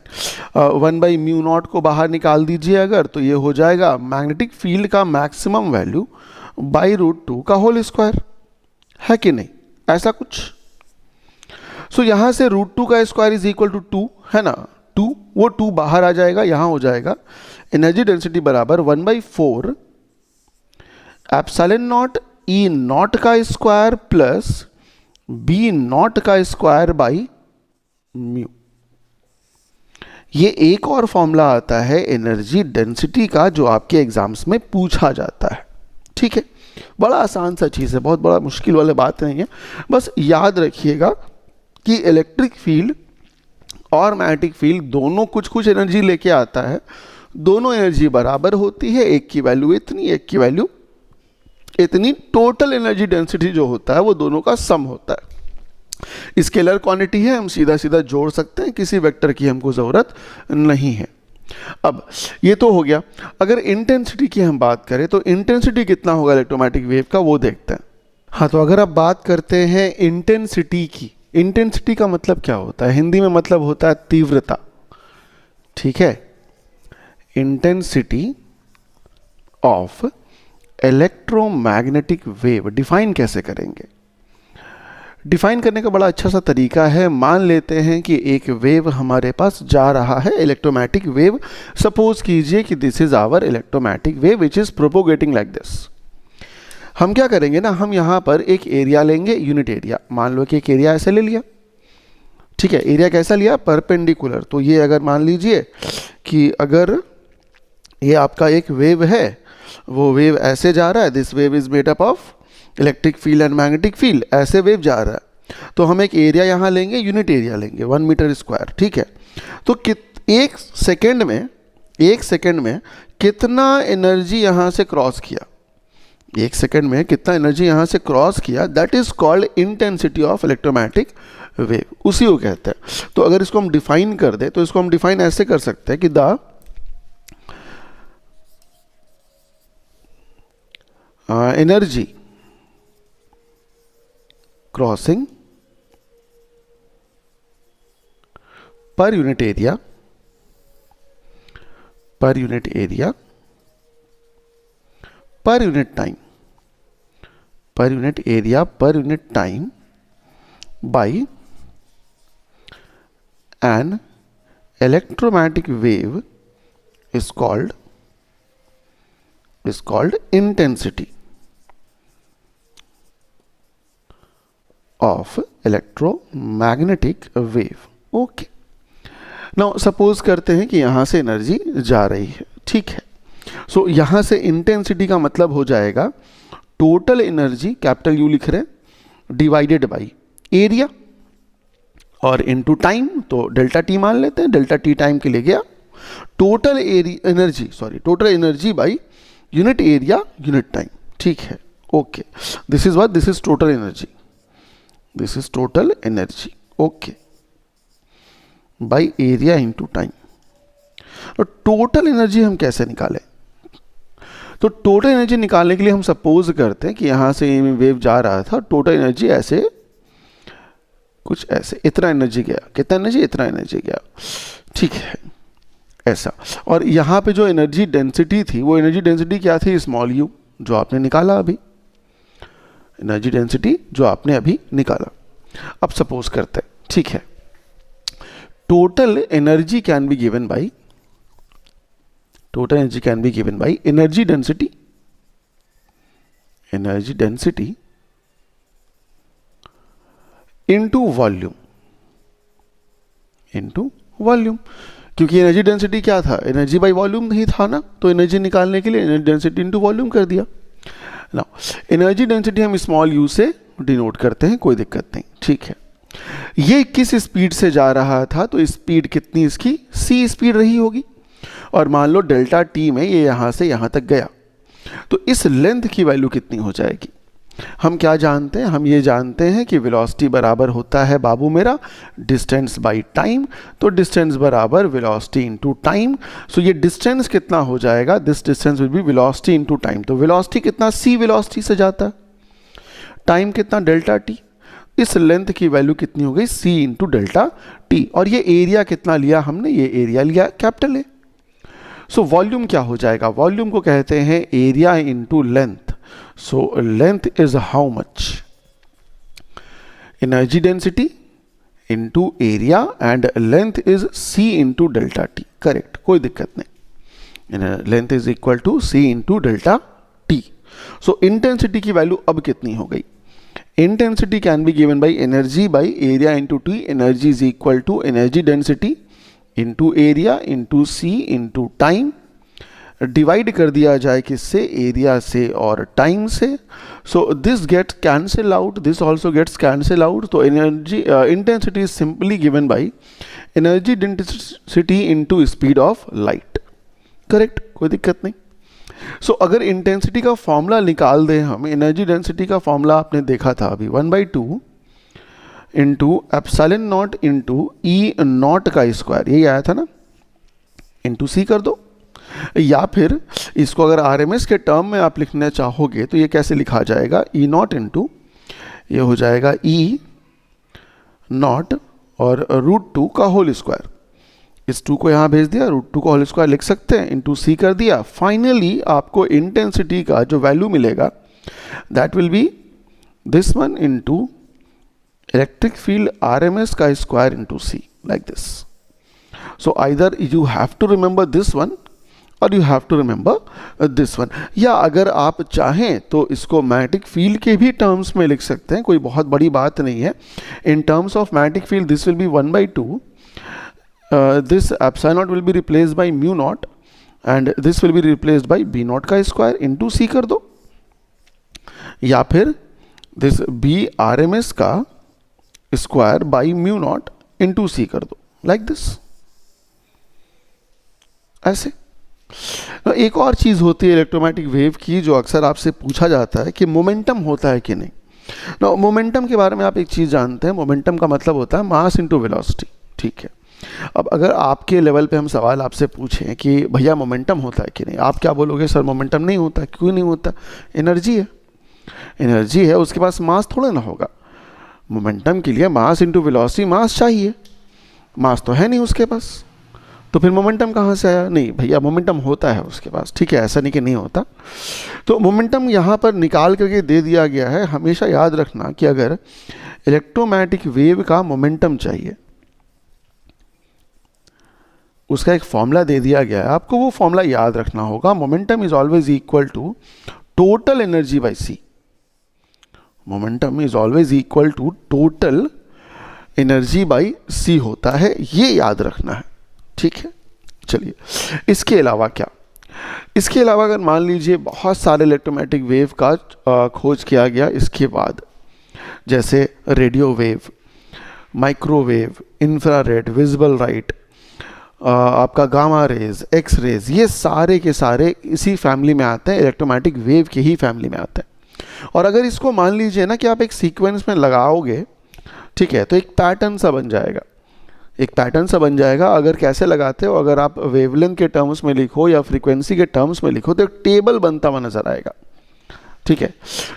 1/μ0 को बाहर निकाल दीजिए अगर, तो ये हो जाएगा मैग्नेटिक फील्ड का maximum value by root two का होल स्क्वायर, है कि नहीं, ऐसा कुछ। सो यहाँ से रूट टू का स्क्वायर इज इक्वल टू 2, है ना, 2, वो 2 बाहर आ जाएगा, यहाँ हो जाएगा एनर्जी डेंसिटी बराबर 1/4 एप्सिलॉन नॉट ई नॉट का स्क्वायर प्लस बी नॉट का स्क्वायर बाई म्यू। ये एक और फॉर्मूला आता है एनर्जी डेंसिटी का जो आपके एग्जाम्स में पूछा जाता है, ठीक है। बड़ा आसान सा चीज़ है, बहुत बड़ा मुश्किल वाली बात नहीं है। बस याद रखिएगा कि इलेक्ट्रिक फील्ड और मैग्नेटिक फील्ड दोनों कुछ कुछ एनर्जी लेके आता है, दोनों एनर्जी बराबर होती है, एक की वैल्यू इतनी, एक की वैल्यू इतनी। टोटल एनर्जी डेंसिटी जो होता है वो दोनों का सम होता है। स्केलर क्वांटिटी है, हम सीधा सीधा जोड़ सकते हैं, किसी वेक्टर की हमको ज़रूरत नहीं है। अब ये तो हो गया। अगर इंटेंसिटी की हम बात करें तो इंटेंसिटी कितना होगा इलेक्ट्रोमैग्नेटिक वेव का, वो देखते हैं। हाँ, तो अगर आप बात करते हैं इंटेंसिटी की, इंटेंसिटी का मतलब क्या होता है, हिंदी में मतलब होता है तीव्रता, ठीक है। Intensity of electromagnetic wave define कैसे करेंगे? डिफाइन करने का बड़ा अच्छा सा तरीका है। मान लेते हैं कि एक वेव हमारे पास जा रहा है, इलेक्ट्रोमैग्नेटिक वेव। सपोज कीजिए कि this is our electromagnetic wave which is propagating like this. हम क्या करेंगे ना, हम यहाँ पर एक एरिया लेंगे, यूनिट एरिया। मान लो कि एक एरिया ऐसे ले लिया, ठीक है। एरिया कैसा लिया, परपेंडिकुलर। तो ये अगर मान लीजिए कि अगर ये आपका एक वेव है, वो वेव ऐसे जा रहा है, this wave is made up of electric field and magnetic field, ऐसे वेव जा रहा है। तो हम एक एरिया यहाँ लेंगे, यूनिट एरिया लेंगे 1 मीटर स्क्वायर, ठीक है। तो एक सेकेंड में कितना एनर्जी यहाँ से क्रॉस किया, एक सेकेंड में कितना एनर्जी यहाँ से क्रॉस किया, that is called intensity of electromagnetic wave, उसी को कहते हैं। तो अगर इसको हम डिफाइन कर दे तो इसको हम डिफाइन ऐसे कर सकते हैं कि the energy crossing per unit area per unit time by an electromagnetic wave is called intensity of electromagnetic wave. Okay. Now suppose करते हैं कि यहाँ से एनर्जी जा रही है, ठीक है। सो यहाँ से इंटेंसिटी का मतलब हो जाएगा टोटल एनर्जी, कैपिटल यू लिख रहे हैं, डिवाइडेड बाई एरिया और इनटू टाइम। तो डेल्टा टी मान लेते हैं, डेल्टा टी टाइम के लिए गया। Total energy by unit area unit time, ठीक है। Okay, this is what, this is total energy, okay, by area into time. तो टोटल एनर्जी हम कैसे निकालें? तो टोटल एनर्जी निकालने के लिए हम सपोज करते हैं कि यहाँ से वेव जा रहा था, टोटल एनर्जी ऐसे कुछ ऐसे, इतना एनर्जी गया, कितना एनर्जी, इतना एनर्जी गया, ठीक है, ऐसा। और यहाँ पे जो एनर्जी डेंसिटी थी, वो एनर्जी डेंसिटी क्या थी, स्मॉल यू, जो आपने निकाला अभी, एनर्जी डेंसिटी जो आपने अभी निकाला। अब सपोज करते हैं, ठीक है, total energy can be given by energy density energy density into volume, into volume, क्योंकि एनर्जी डेंसिटी क्या था, एनर्जी बाई वॉल्यूम नहीं था ना, तो एनर्जी निकालने के लिए एनर्जी डेंसिटी इनटू वॉल्यूम कर दिया ना। एनर्जी डेंसिटी हम स्मॉल यू से डिनोट करते हैं, कोई दिक्कत नहीं, ठीक है। ये किस स्पीड से जा रहा था, तो स्पीड कितनी इसकी, सी स्पीड रही होगी, और मान लो डेल्टा टी में ये यहाँ से यहाँ तक गया, तो इस लेंथ की वैल्यू कितनी हो जाएगी। हम क्या जानते हैं, हम ये जानते हैं कि वेलोसिटी बराबर होता है बाबू मेरा डिस्टेंस बाय टाइम, तो डिस्टेंस बराबर वेलोसिटी इनटू टाइम। सो ये डिस्टेंस कितना हो जाएगा, this distance will be velocity into time. तो वेलोसिटी कितना, सी वेलोसिटी से जाता है, टाइम कितना डेल्टा टी, इस लेंथ की वैल्यू कितनी हो गई, सी इंटू डेल्टा टी। और ये एरिया कितना लिया हमने, ये एरिया लिया कैपिटल ए। सो वॉल्यूम क्या हो जाएगा, वॉल्यूम को कहते हैं area into length. So length is how much, energy density into area, and length is C into delta T, correct, कोई दिक्कत नहीं। Length is equal to C into delta T. So intensity की value अब कितनी हो गई, intensity can be given by energy by area into T. Energy is equal to energy density into area into C into time. Divide कर दिया जाए किससे, area से और टाइम से। So this gets cancel out, this also gets cancel out. तो energy intensity is simply given by energy density into speed of light, correct, कोई दिक्कत नहीं। सो अगर इंटेंसिटी का फॉर्मूला निकाल दें हम, एनर्जी डेंसिटी का फॉर्मूला आपने देखा था अभी, 1/2 into epsilon not into E not का स्क्वायर, यही आया था ना, इंटू सी कर दो। या फिर इसको अगर आरएमएस के टर्म में आप लिखना चाहोगे तो ये कैसे लिखा जाएगा, ई नॉट इंटू ये हो जाएगा ई नॉट और √2 का होल स्क्वायर। इस 2 को यहाँ भेज दिया, √2 का होल स्क्वायर लिख सकते हैं, इंटू सी कर दिया। फाइनली आपको इंटेंसिटी का जो वैल्यू मिलेगा that will be this one into electric field RMS का square into C, like this. So either you have to remember this one और you have to remember this one, या अगर आप चाहें तो इसको मैग्नेटिक फील्ड के भी टर्म्स में लिख सकते हैं, कोई बहुत बड़ी बात नहीं है। In terms of magnetic field this will be 1/2, this epsilon naught will be replaced by mu naught and this will be replaced by b naught का स्क्वायर इंटू सी कर दो, या फिर this b RMS का square by mu not into C कर दो, like this, ऐसे। तो एक और चीज होती है इलेक्ट्रोमैग्नेटिक वेव की जो अक्सर आपसे पूछा जाता है कि मोमेंटम होता है कि नहीं। ना मोमेंटम के बारे में आप एक चीज जानते हैं, मोमेंटम का मतलब होता है मास इंटू वेलोसिटी, ठीक है। अब अगर आपके लेवल पे हम सवाल आपसे पूछें कि भैया मोमेंटम होता है कि नहीं, आप क्या बोलोगे, सर मोमेंटम नहीं होता। क्यों नहीं होता, एनर्जी है, एनर्जी है, उसके पास मास थोड़ा ना होगा। मोमेंटम के लिए मास इंटू वेलोसिटी, मास चाहिए, मास तो है नहीं उसके पास, तो फिर मोमेंटम कहाँ से आया। नहीं भैया मोमेंटम होता है उसके पास, ठीक है, ऐसा नहीं कि नहीं होता। तो मोमेंटम यहाँ पर निकाल करके दे दिया गया है। हमेशा याद रखना कि अगर इलेक्ट्रोमैग्नेटिक वेव का मोमेंटम चाहिए, उसका एक फॉर्मूला दे दिया गया है, आपको वो फॉर्मूला याद रखना होगा। Momentum is always equal to total energy by C, momentum is always equal to total energy by C होता है, ये याद रखना है, ठीक है। चलिए इसके अलावा क्या, इसके अलावा अगर मान लीजिए बहुत सारे इलेक्ट्रोमैग्नेटिक वेव का खोज किया गया इसके बाद, जैसे radio wave, microwave, infrared, visible light, आपका गामा रेज, एक्स रेज, ये सारे के सारे इसी फैमिली में आते हैं, इलेक्ट्रोमैग्नेटिक वेव के ही फैमिली में आते हैं। और अगर इसको मान लीजिए ना कि आप एक सीक्वेंस में लगाओगे, ठीक है, तो एक पैटर्न सा बन जाएगा, एक पैटर्न सा बन जाएगा। अगर कैसे लगाते हो, अगर आप वेवलेंथ के टर्म्स में लिखो या फ्रीक्वेंसी के टर्म्स में लिखो तो एक टेबल बनता हुआ नजर आएगा, ठीक है।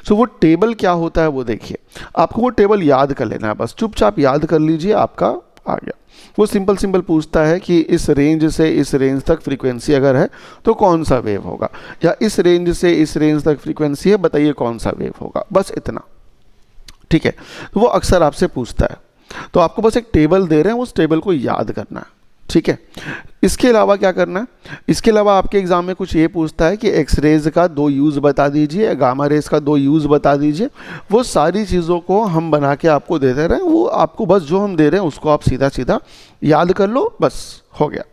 सो वो टेबल क्या होता है वो देखिए, आपको वो टेबल याद कर लेना है, बस चुपचाप याद कर लीजिए, आपका आ गया। वो सिंपल पूछता है कि इस रेंज से इस रेंज तक फ्रीक्वेंसी अगर है तो कौन सा वेव होगा, या इस रेंज से इस रेंज तक फ्रीक्वेंसी है, बताइए कौन सा वेव होगा, बस इतना, ठीक है। तो वो अक्सर आपसे पूछता है, तो आपको बस एक टेबल दे रहे हैं, उस टेबल को याद करना है, ठीक है। इसके अलावा क्या करना है, इसके अलावा आपके एग्ज़ाम में कुछ ये पूछता है कि एक्स रेज़ का 2 यूज़ बता दीजिए, गामा रेज़ का 2 यूज़ बता दीजिए। वो सारी चीज़ों को हम बना के आपको देते रहे, वो आपको बस जो हम दे रहे हैं उसको आप सीधा सीधा याद कर लो, बस हो गया।